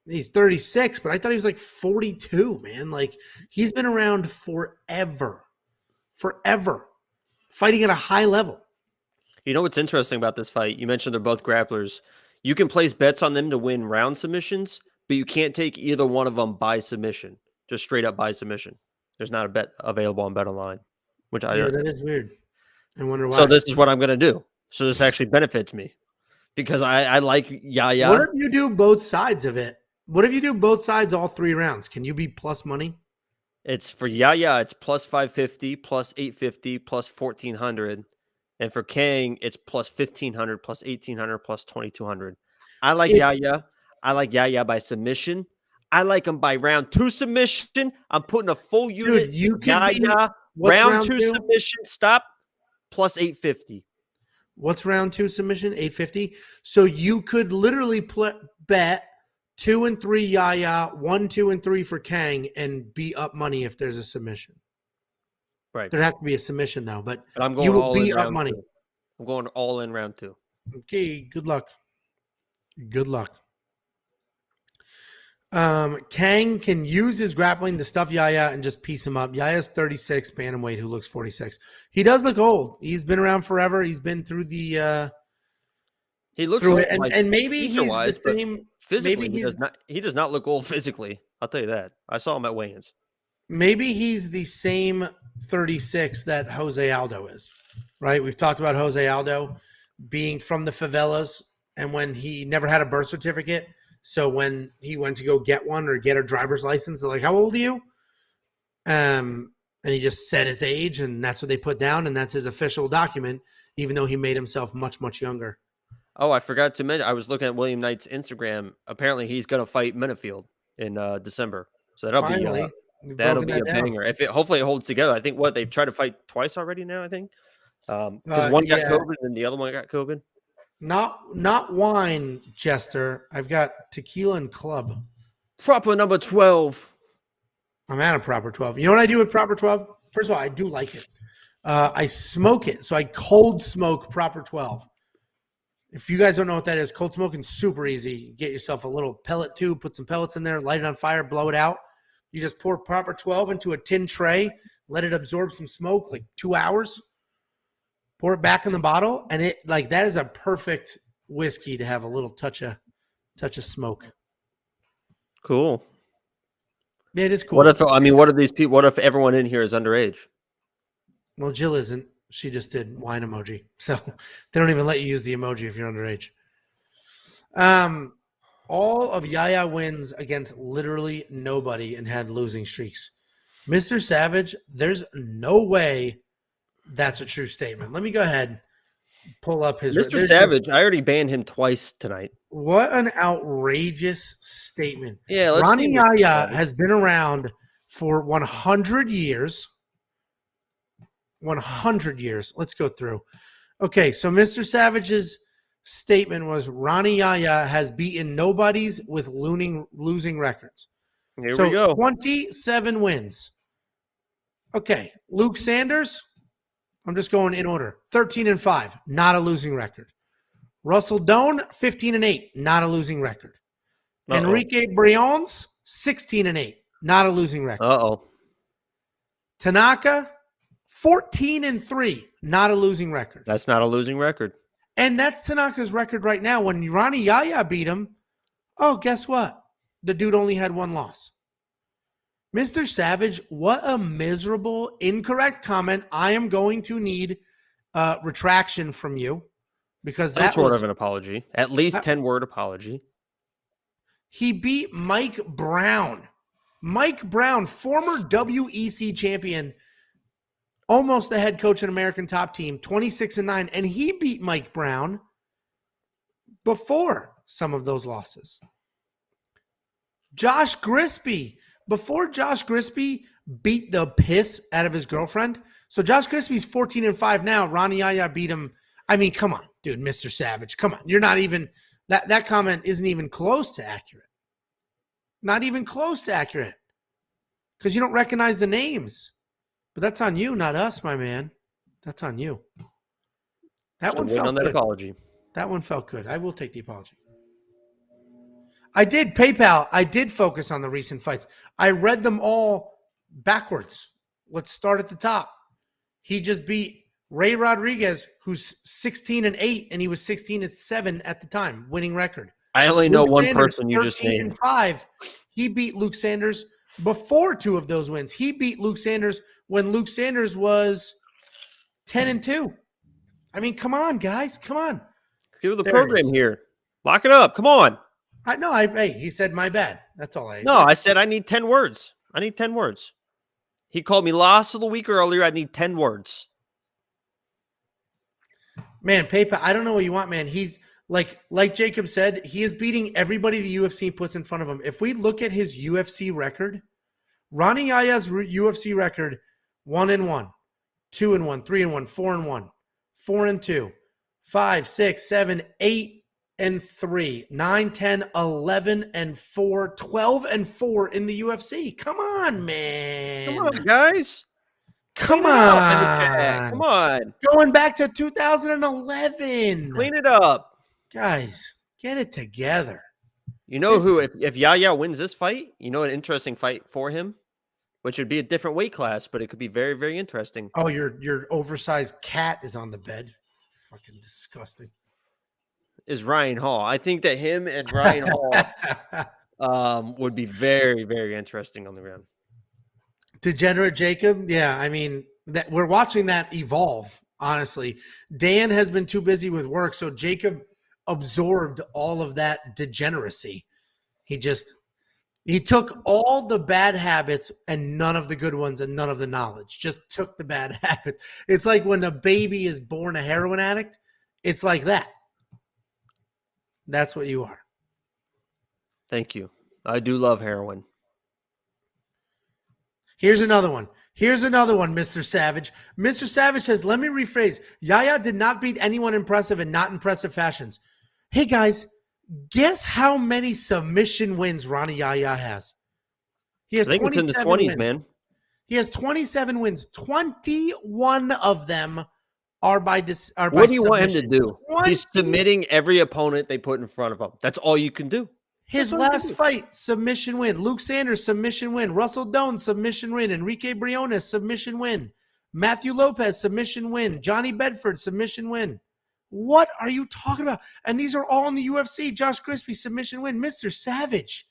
He's 36, but I thought he was like 42, man. Like, he's been around forever. Fighting at a high level. You know what's interesting about this fight? You mentioned they're both grapplers. You can place bets on them to win round submissions, but you can't take either one of them by submission. just straight up by submission. There's not a bet available on Bet Online, which I Yeah, that is weird. I wonder why. So this is what I'm going to do. So this actually benefits me because I like What Yaya. if you do both sides of it? What if you do both sides all 3 rounds? Can you be plus money? It's for Yaya, it's plus 550, plus 850, plus 1400. And for Qileng, it's plus 1500, plus 1800, plus 2200. I like If- Yaya. I like Yaya by submission. I like him by round 2 submission. I'm putting a full unit. Dude, you could be Yaya, what's round 2 2? submission, stop, plus 850. What's round 2 submission? 850. So you could literally bet 2 and 3 Yaya, 1, 2, and 3 for Qileng, and be up money if there's a submission. Right. There'd have to be a submission though, but I'm going you will all be in up round money. 2. I'm going all in round 2. Okay, good luck. Good luck. Qileng can use his grappling to stuff Yaya and just piece him up. Yaya's 36, bantamweight, who looks 46. He does look old. He's been around forever. He's been through the he looks through old, it. And, like, and maybe he's the feature-wise, but same. physically, Maybe he does not look old physically. I'll tell you that. I saw him at weigh-ins. maybe he's the same 36 that Jose Aldo is, right? We've talked about Jose Aldo being from the favelas, and when he never had a birth certificate. So when he went to go get one or get a driver's license, they're like, "How old are you?" And he just said his age, and that's what they put down, and that's his official document, even though he made himself much, much younger. Oh, I forgot to mention, I was looking at William Knight's Instagram. Apparently, he's going to fight Minifield in December. So Finally, we've that'll broken be that a down. banger. Hopefully it holds together. I think they've tried to fight twice already now, I think. Because one got Yeah. COVID and the other one got COVID. Not wine, Jester. I've got tequila and club. Proper number 12. I'm at a proper 12. You know what I do with proper 12? First of all, I do like it. I smoke it. So I cold smoke proper 12. If you guys don't know what that is, cold smoking, super easy. Get yourself a little pellet tube, put some pellets in there, light it on fire, blow it out. You just pour proper 12 into a tin tray, let it absorb some smoke, like 2 hours. Pour it back in the bottle, and it like that is a perfect whiskey to have a little touch of smoke. Cool. Yeah, it is cool. What are these people? What if everyone in here is underage? Well, Jill isn't. She just did wine emoji. So they don't even let you use the emoji if you're underage. All of Yaya wins against literally nobody and had losing streaks. Mr. Savage, there's no way that's a true statement. Let me go ahead, pull up his. Mr. Savage, I already banned him twice tonight. What an outrageous statement. Yeah, let's Ronnie see. Yaya has been around for 100 years. 100 years. Let's go through. Okay, so Mr. Savage's statement was Ronnie Yaya has beaten nobodies with losing records. Here we go. 27 wins. Okay, Luke Sanders, I'm just going in order. 13-5, not a losing record. Russell Doan, 15-8, not a losing record. Enrique Briones, 16-8, not a losing record. Tanaka, 14-3, not a losing record. That's not a losing record. And that's Tanaka's record right now. When Ronnie Yaya beat him, guess what? The dude only had 1 loss. Mr. Savage, what a miserable, incorrect comment. I am going to need retraction from you because That's sort of an apology. At least 10-word apology. He beat Mike Brown. Mike Brown, former WEC champion, almost the head coach in American Top Team, 26-9, and he beat Mike Brown before some of those losses. Josh Grisby, before Josh Grisby beat the piss out of his girlfriend. So Josh Grisby's 14-5 now. Ronnie Yaya beat him. I mean, come on, dude, Mr. Savage. Come on. You're not even that comment isn't even close to accurate. Not even close to accurate. Because you don't recognize the names. But that's on you, not us, my man. That's on you. That one felt good. Apology. That one felt good. I will take the apology. I did PayPal. I did focus on the recent fights. I read them all backwards. Let's start at the top. He just beat Ray Rodriguez, who's 16-8, and he was 16-7 at the time, winning record. I only know one person you just named. 13-5. He beat Luke Sanders, before 2 of those wins. He beat Luke Sanders when Luke Sanders was 10-2. I mean, come on, guys. Come on. Let's give the There it program is. here. Lock it up. Come on. Hey, he said my bad. That's all I. No, I said I need 10 words. I need 10 words. He called me lost of the week earlier. I need 10 words. Man, Pepe, I don't know what you want, man. He's like Jacob said, he is beating everybody the UFC puts in front of him. If we look at his UFC record, Ronnie Yaya's UFC record, 1-1, 2-1, 3-1, 4-1, 4-2, 5, 6, 7, 8-3, 9, 10, 11-4, 12-4 in the UFC. Come on, man. Come on, guys. Come on. on. Come on. Going back to 2011. Clean it up. Guys, get it together. You know who, if Yaya wins this fight, you know an interesting fight for him, which would be a different weight class, but it could be very, very interesting. Oh, your oversized cat is on the bed. Fucking disgusting. Is Ryan Hall. I think that him and Ryan Hall would be very, very interesting on the ground. Degenerate Jacob. Yeah, I mean, that we're watching that evolve, honestly. Dan has been too busy with work, so Jacob absorbed all of that degeneracy. He took all the bad habits and none of the good ones and none of the knowledge. Just took the bad habits. It's like when a baby is born a heroin addict. It's like that. That's what you are. Thank you. I do love heroin. Here's another one. Mr. Savage. Mr. Savage says, let me rephrase. Yaya did not beat anyone impressive in not impressive fashions. Hey, guys, guess how many submission wins Ronnie Yaya has? He has I think it's in the 20s, wins. man. He has 27 wins. 21 of them are by submission. What do you want him to do? 20. He's submitting every opponent they put in front of him. That's all you can do. His last fight, submission win. Luke Sanders, submission win. Russell Doan, submission win. Enrique Briones, submission win. Matthew Lopez, submission win. Johnny Bedford, submission win. What are you talking about? And these are all in the UFC. Josh Crispy, submission win. Mr. Savage.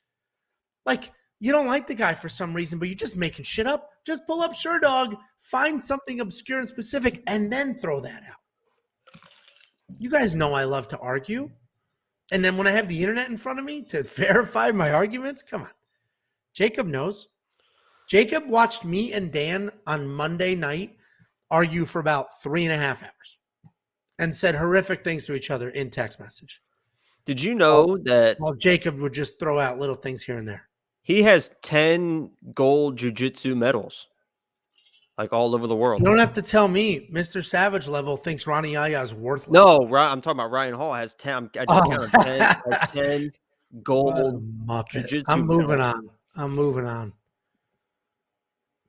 Like, you don't like the guy for some reason, but you're just making shit up. Just pull up Sherdog, find something obscure and specific, and then throw that out. You guys know I love to argue. And then when I have the internet in front of me to verify my arguments, come on. Jacob knows. Jacob watched me and Dan on Monday night argue for about 3.5 hours and said horrific things to each other in text message. Did you know that? Well, Jacob would just throw out little things here and there. He has 10 gold jiu-jitsu medals, like all over the world. You don't have to tell me. Mr. Savage level thinks Ronnie Yaya is worthless. No, I'm talking about Ryan Hall has 10. I just counted 10 gold jiu-jitsu I'm moving on.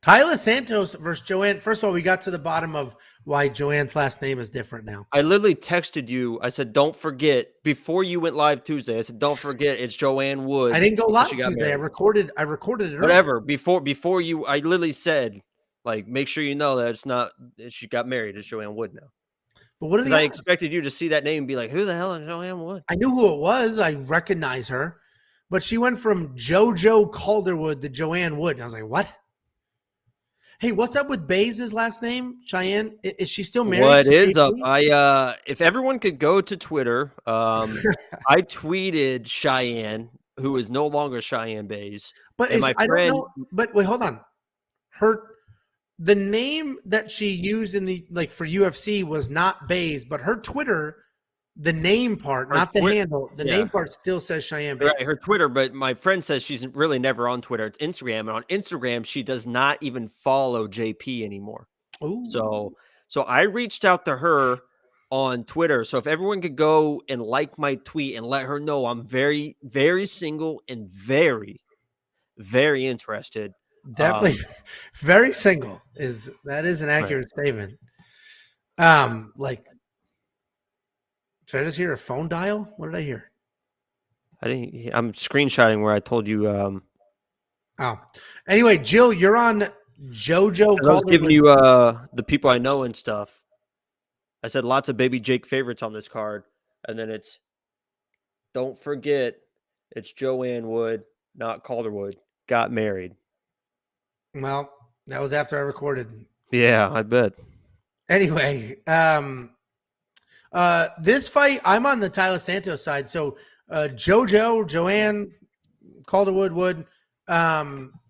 Kyla Santos versus Joanne. First of all, we got to the bottom of why Joanne's last name is different now. I literally texted you. I said, don't forget, before you went live Tuesday, I said, don't forget, it's Joanne Wood. I didn't go live Tuesday. I recorded it earlier. Whatever. Before you, I literally said, like, make sure you know that it's not, she got married. It's Joanne Wood now. But what are the I odds? expected you to see that name and be like, who the hell is Joanne Wood? I knew who it was. I recognize her. But she went from JoJo Calderwood to Joanne Wood. And I was like, what? Hey, what's up with Bays' last name? Cheyenne? Is she still married? What is up? If everyone could go to Twitter, I tweeted Cheyenne, who is no longer Cheyenne Bays. But I don't know. But wait, hold on. The name that she used in the for UFC was not Bays, but her Twitter, the name part, not the handle, the name part still says Cheyenne Bays. Right, her Twitter, but my friend says she's really never on Twitter. It's Instagram, and on Instagram she does not even follow JP anymore. Ooh. So I reached out to her on Twitter. So if everyone could go and like my tweet and let her know I'm very, very single and very, very interested. Definitely very single that is an accurate statement. Did I just hear a phone dial? What did I hear? I'm screenshotting where I told you. Anyway, Jill, you're on JoJo. I was giving you the people I know and stuff. I said lots of Baby Jake favorites on this card, and then it's don't forget it's Joanne Wood, not Calderwood, got married. Well, that was after I recorded. Yeah, I bet. Anyway, this fight, I'm on the Tyler Santos side. So Joanne, Calderwood Wood,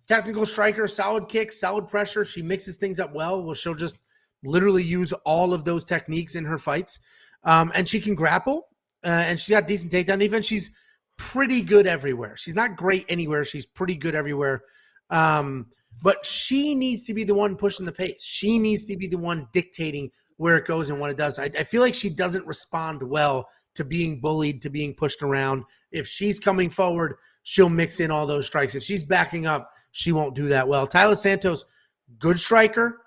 technical striker, solid kicks, solid pressure. She mixes things up well. Well, she'll just literally use all of those techniques in her fights. And she can grapple, and she's got decent takedown defense. She's pretty good everywhere. She's not great anywhere. She's pretty good everywhere. But she needs to be the one pushing the pace. She needs to be the one dictating where it goes and what it does. I feel like she doesn't respond well to being bullied, to being pushed around. If she's coming forward, she'll mix in all those strikes. If she's backing up, she won't do that well. Tyler Santos, good striker.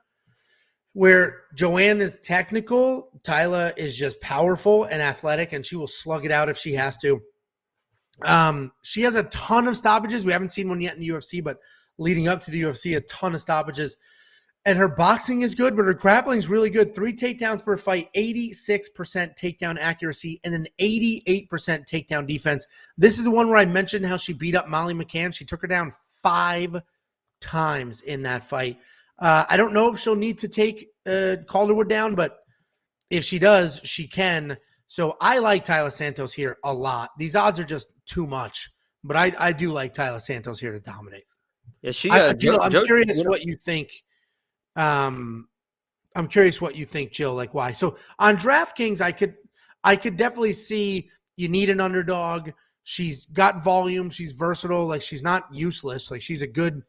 Where Joanne is technical, Tyler is just powerful and athletic, and she will slug it out if she has to. She has a ton of stoppages. We haven't seen one yet in the UFC, but leading up to the UFC, a ton of stoppages. And her boxing is good, but her grappling is really good. 3 takedowns per fight, 86% takedown accuracy, and an 88% takedown defense. This is the one where I mentioned how she beat up Molly McCann. She took her down 5 times in that fight. I don't know if she'll need to take Calderwood down, but if she does, she can. So I like Tyler Santos here a lot. These odds are just too much, but I do like Tyler Santos here to dominate. Yeah, I'm curious what you think. I'm curious what you think, Jill. Like why? So on DraftKings, I could definitely see you need an underdog. She's got volume. She's versatile. Like she's not useless. Like she's a good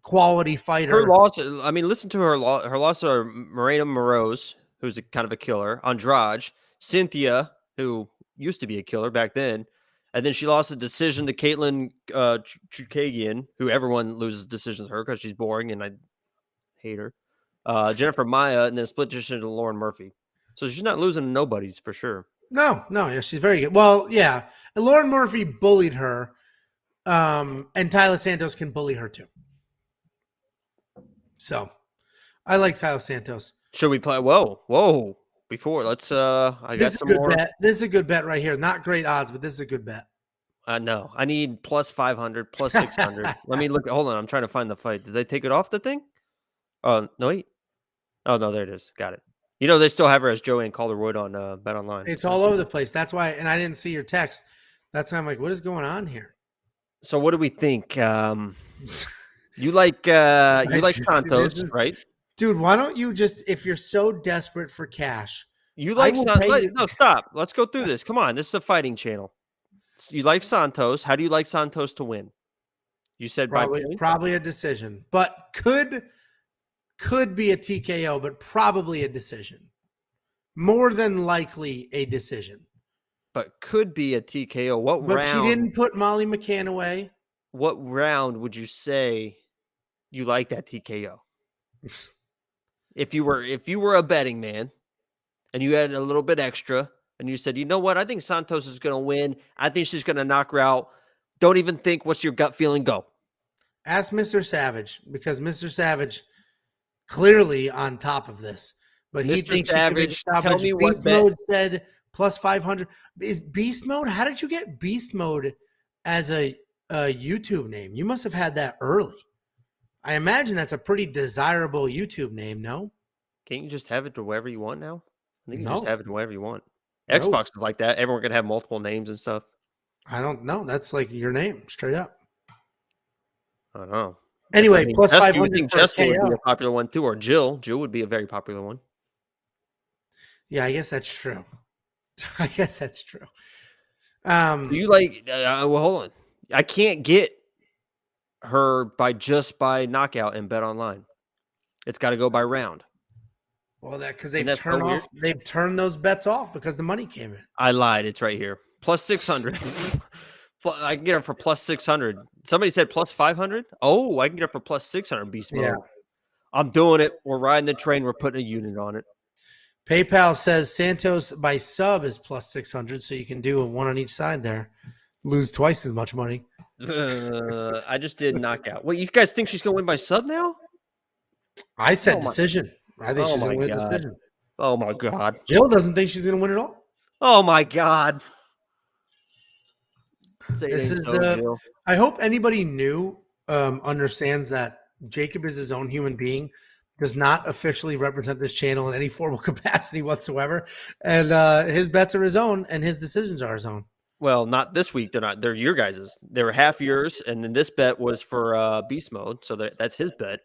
quality fighter. Her loss, I mean, listen to her losses are Morena Moroz, who's kind of a killer, Andrade, Cynthia, who used to be a killer back then, and then she lost a decision to Caitlin Chukagian, who everyone loses decisions to her because she's boring and I hate her. Jennifer Maya, and then split decision to Lauren Murphy. So she's not losing to nobodies for sure. No, yeah, she's very good. Well, yeah, and Lauren Murphy bullied her, and Tyler Santos can bully her too. So, I like Tyler Santos. Should we play? Whoa! Before let's. I got some more. Bet. This is a good bet right here. Not great odds, but this is a good bet. No, I need plus 500, plus 600. Let me look. Hold on, I'm trying to find the fight. Did they take it off the thing? Oh no, wait. Oh no, there it is. Got it. You know they still have her as Joanne Calderwood on Bet Online. It's all over the place. That's why, and I didn't see your text. That's why I'm like, what is going on here? So what do we think? You like Santos, right? Dude, why don't you just, if you're so desperate for cash, you like Santos? No, stop. Let's go through this. Come on, this is a fighting channel. You like Santos. How do you like Santos to win? You said probably a decision, but could be a TKO, but probably a decision. More than likely a decision. But could be a TKO. What round? But she didn't put Molly McCann away. What round would you say you like that TKO? If you were a betting man and you had a little bit extra and you said, you know what, I think Santos is going to win. I think she's going to knock her out. Don't even think. What's your gut feeling? Go. Ask Mr. Savage, because Mr. Savage clearly on top of this. But he thinks Savage, tell me what Beast Mode said plus 500. Is Beast Mode? How did you get Beast Mode as a YouTube name? You must have had that early. I imagine that's a pretty desirable YouTube name, no? Can't you just have it to wherever you want now? I think you No. just have it to wherever you want. No. Xbox is like that. Everyone can have multiple names and stuff. I don't know. That's like your name, straight up. I don't know. Anyway, I mean, plus 500 you would think for Jessica KO. would be a popular one too, or Jill. Jill would be a very popular one. Yeah, I guess that's true. I guess that's true. Do you like? Well, hold on. I can't get her by knockout and Bet Online. It's got to go by round. Well, because they've turned those bets off because the money came in. I lied. It's right here. Plus 600. I can get her for plus 600. Somebody said plus 500. Oh, I can get her for plus 600. Beast mode. Yeah. I'm doing it. We're riding the train. We're putting a unit on it. PayPal says Santos by sub is plus 600, so you can do a one on each side there. Lose twice as much money. I just did knockout. Well, you guys think she's going to win by sub now? I said decision. I think she's going to win a decision. Oh, my God. Jill doesn't think she's going to win at all. Oh, my God. I hope anybody new understands that Jacob is his own human being, does not officially represent this channel in any formal capacity whatsoever. And his bets are his own and his decisions are his own. Well, not this week. They're not. They're your guys's. They were half yours, and then this bet was for beast mode. So that's his bet.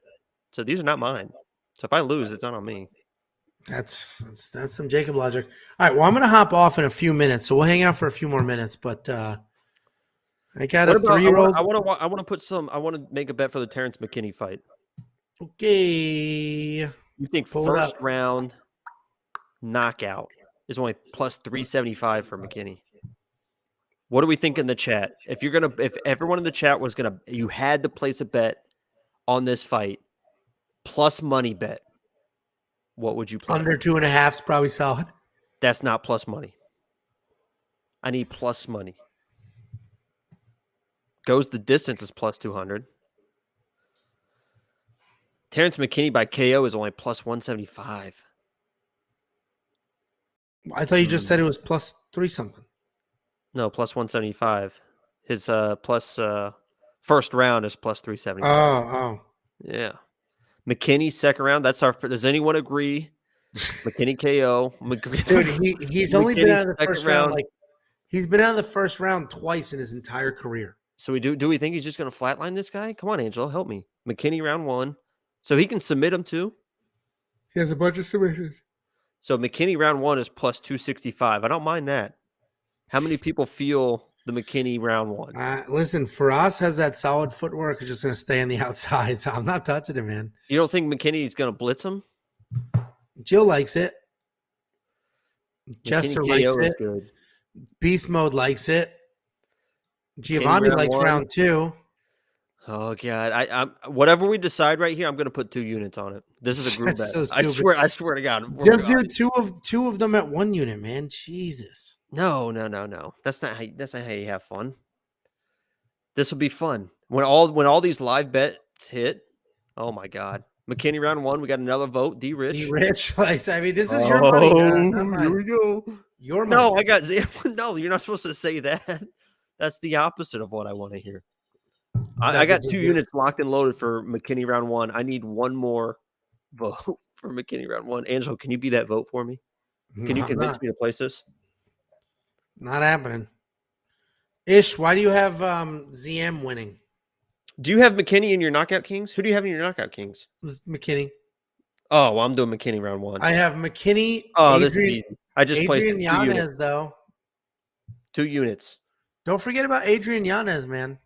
So these are not mine. So if I lose, it's not on me. That's some Jacob logic. All right. Well, I'm going to hop off in a few minutes, so we'll hang out for a few more minutes. But I got a 3-year-old. I want to put some. I want to make a bet for the Terence McKinney fight. Okay. You think first round knockout is only plus 375 for McKinney? What do we think in the chat? If everyone in the chat was you had to place a bet on this fight, plus money bet, what would you play? Under 2.5 is probably solid. That's not plus money. I need plus money. Goes the distance is plus 200. Terence McKinney by KO is only plus 175. I thought you just said it was plus 3 something. No, plus 175. His plus first round is plus 375. Oh. Yeah. McKinney second round. That's our. Does anyone agree? McKinney KO. Dude, he's only been out of the first round. Like he's been out of the first round twice in his entire career. So do we think he's just going to flatline this guy? Come on, Angelo, help me. McKinney round 1, so he can submit him too. He has a bunch of submissions. So McKinney round 1 is plus 265. I don't mind that. How many people feel the McKinney round 1? Listen, Faraz has that solid footwork. He's just going to stay on the outside, so I'm not touching him, man. You don't think McKinney's going to blitz him? Jill likes it. Jester likes it. Good. Beast Mode likes it. Giovanni likes round 2. Oh God! I whatever we decide right here, I'm going to put 2 units on it. This is a group bet. So I swear to God. Just do two of them at 1 unit, man. Jesus. No. That's not how you have fun. This will be fun when all these live bets hit. Oh my God! McKinney round 1. We got another vote. D Rich. I mean, this is your money. Here we go. Your money. No, I got Ziam. No, you're not supposed to say that. That's the opposite of what I want to hear. I got 2 units locked and loaded for McKinney round 1. I need one more vote for McKinney round 1. Angelo, can you be that vote for me? Can you convince me to place this? Not happening. Ish, why do you have ZM winning? Do you have McKinney in your knockout kings? Who do you have in your knockout kings? McKinney. Oh, well, I'm doing McKinney round 1. I have McKinney. Oh, this is easy. I just placed 2 Yanez, units. Though. 2 units. Don't forget about Adrian Yanez, man.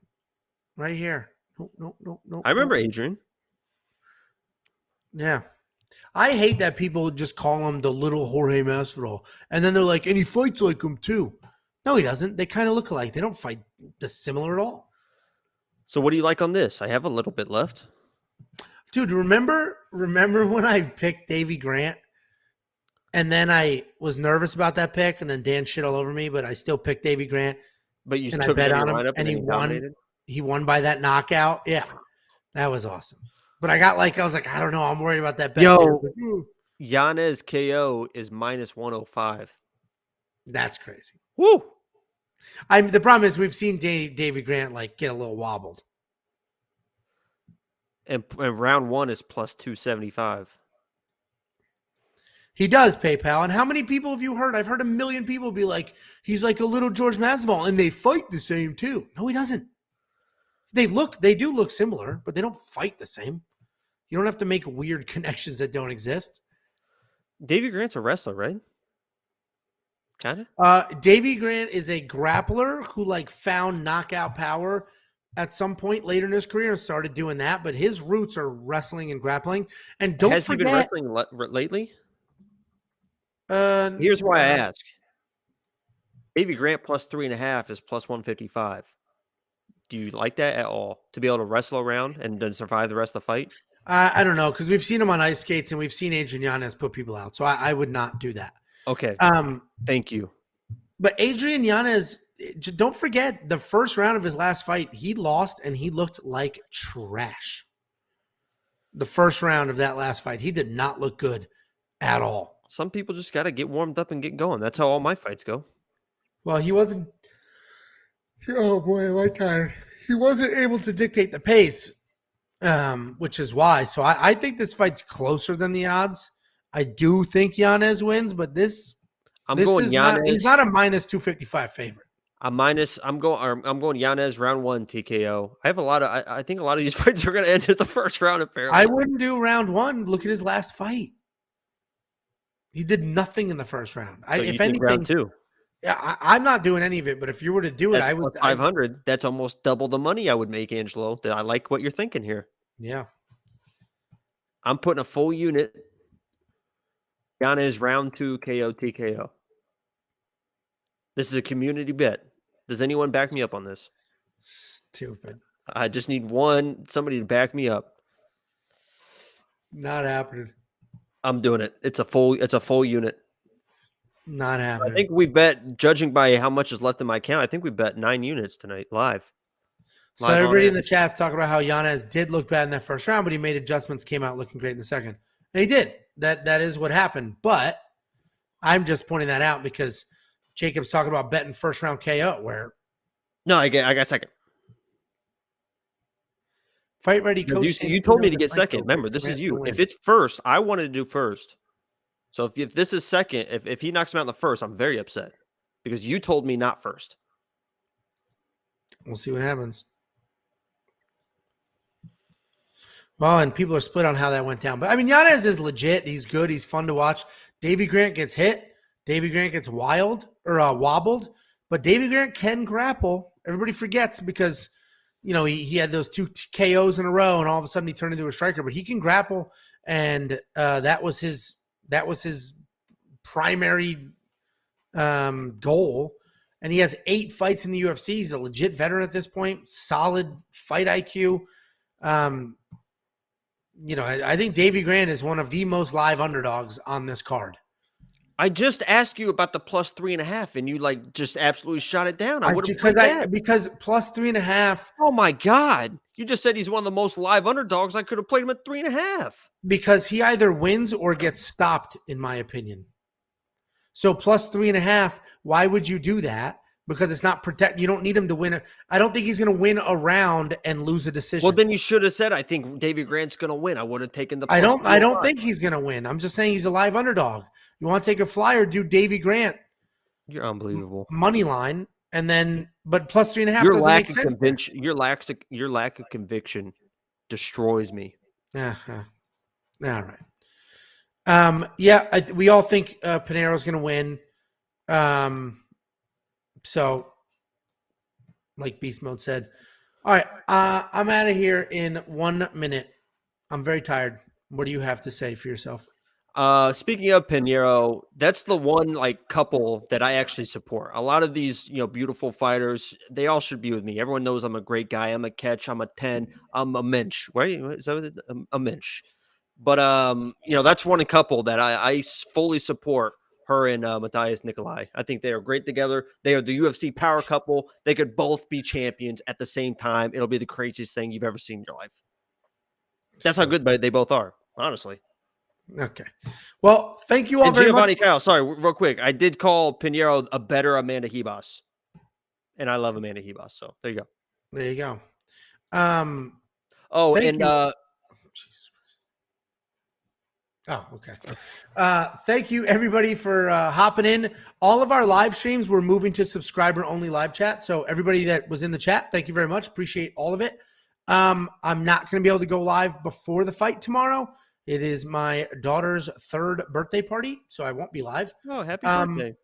Right here. Nope. I remember Adrian. Yeah. I hate that people just call him the little Jorge Masvidal. And then they're like, and he fights like him too. No, he doesn't. They kind of look alike. They don't fight similar at all. So what do you like on this? I have a little bit left. Dude, remember when I picked Davy Grant? And then I was nervous about that pick, and then Dan shit all over me, but I still picked Davy Grant. But you and took I bet on him, and he won. He won by that knockout. Yeah, that was awesome. But I was like, I don't know. I'm worried about that bet. Yo, Yanez KO is minus 105. That's crazy. Woo! The problem is we've seen Davy Grant like get a little wobbled. And round 1 is plus 275. He does PayPal. And how many people have you heard? I've heard a million people be like, he's like a little George Masvidal, and they fight the same too. No, he doesn't. They do look similar, but they don't fight the same. You don't have to make weird connections that don't exist. Davy Grant's a wrestler, right? Kind of. Davy Grant is a grappler who like found knockout power at some point later in his career and started doing that. But his roots are wrestling and grappling. And don't forget, he been wrestling lately? Here's why I ask. Davy Grant plus 3.5 is plus 155. Do you like that at all? To be able to wrestle around and then survive the rest of the fight? I don't know, because we've seen him on ice skates and we've seen Adrian Yanez put people out. So I would not do that. Okay. Thank you. But Adrian Yanez, don't forget the first round of his last fight, he lost and he looked like trash. The first round of that last fight, he did not look good at all. Some people just got to get warmed up and get going. That's how all my fights go. Well, he wasn't. Oh boy, am I tired. He wasn't able to dictate the pace which is why. So I think this fight's closer than the odds. I do think Yanez wins, but this going is Yanez. not. He's not a minus 255 favorite. I'm going Yanez round 1 TKO. I think a lot of these fights are going to end at the first round. Apparently, I wouldn't do round 1. Look at his last fight. He did nothing in the first round. So If anything, round 2. Yeah, I'm not doing any of it. But if you were to do it, I would. 500. That's almost double the money I would make, Angelo. I like what you're thinking here. Yeah, I'm putting a full unit. Yanez round 2 KO TKO. This is a community bet. Does anyone back me up on this? Stupid. I just need somebody to back me up. Not happening. I'm doing it. It's a full unit. Not happening. I think we bet, judging by how much is left in my account, I think we bet 9 units tonight live. So everybody in the chat's talking about how Yanez did look bad in that first round, but he made adjustments, came out looking great in the second. And he did. That is what happened. But I'm just pointing that out because Jacob's talking about betting first round KO where. No, I got second. Fight ready, coach. You told me to get second. Remember, this is you. If it's first, I wanted to do first. So if this is second, if he knocks him out in the first, I'm very upset because you told me not first. We'll see what happens. Well, and people are split on how that went down. But, I mean, Yanez is legit. He's good. He's fun to watch. Davy Grant gets hit. Davy Grant gets wobbled. But Davy Grant can grapple. Everybody forgets because, he had those 2 KOs in a row, and all of a sudden he turned into a striker. But he can grapple, and that was his primary goal. And he has 8 fights in the UFC. He's a legit veteran at this point. Solid fight IQ. I think Davy Grant is one of the most live underdogs on this card. I just asked you about the plus 3.5, and you just absolutely shot it down. I would have because plus 3.5. Oh my God! You just said he's one of the most live underdogs. I could have played him at 3.5 because he either wins or gets stopped, in my opinion. So plus 3.5. Why would you do that? Because it's not protect. You don't need him to win. I don't think he's going to win a round and lose a decision. Well, then you should have said, I think Davy Grant's going to win. I would have taken the. I don't think he's going to win. I'm just saying he's a live underdog. You want to take a flyer? Do Davy Grant. You're unbelievable. Money line, and then but plus 3.5 doesn't make sense. Your lack of conviction destroys me. Uh-huh. All right. We all think Pinheiro's going to win. So, like Beast Mode said. All right, I'm out of here in 1 minute. I'm very tired. What do you have to say for yourself? Speaking of Pinheiro, that's the one couple that I actually support. A lot of these, beautiful fighters, they all should be with me. Everyone knows I'm a great guy. I'm a catch. I'm a 10. I'm a mensch. Right? Is that what it is? A mensch. But that's one couple that I fully support. Her and Matthias Nikolai. I think they are great together. They are the UFC power couple. They could both be champions at the same time. It'll be the craziest thing you've ever seen in your life. That's how good they both are, honestly. Okay. Well, thank you all very much. Kyle, sorry, real quick. I did call Pinheiro a better Amanda Ribas. And I love Amanda Ribas. So there you go. There you go. Oh, okay. Thank you, everybody, for hopping in. All of our live streams, we're moving to subscriber-only live chat. So everybody that was in the chat, thank you very much. Appreciate all of it. I'm not going to be able to go live before the fight tomorrow. It is my daughter's 3rd birthday party, so I won't be live. Oh, happy birthday.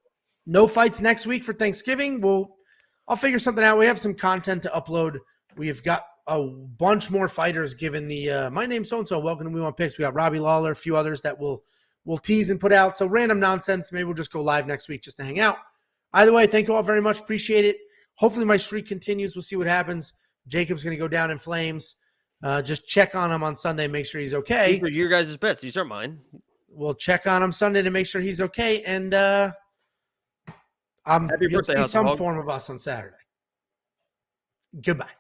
No fights next week for Thanksgiving. I'll figure something out. We have some content to upload. We've got a bunch more fighters given the my name's so-and-so, welcome to We Want Picks. We got Robbie Lawler, a few others that we'll tease and put out. So random nonsense. Maybe we'll just go live next week just to hang out. Either way, thank you all very much. Appreciate it. Hopefully my streak continues. We'll see what happens. Jacob's going to go down in flames. Just check on him on Sunday. Make sure he's okay. These are your guys' bets. These are mine. We'll check on him Sunday to make sure he's okay. And Happy birthday, some form of us on Saturday. Goodbye.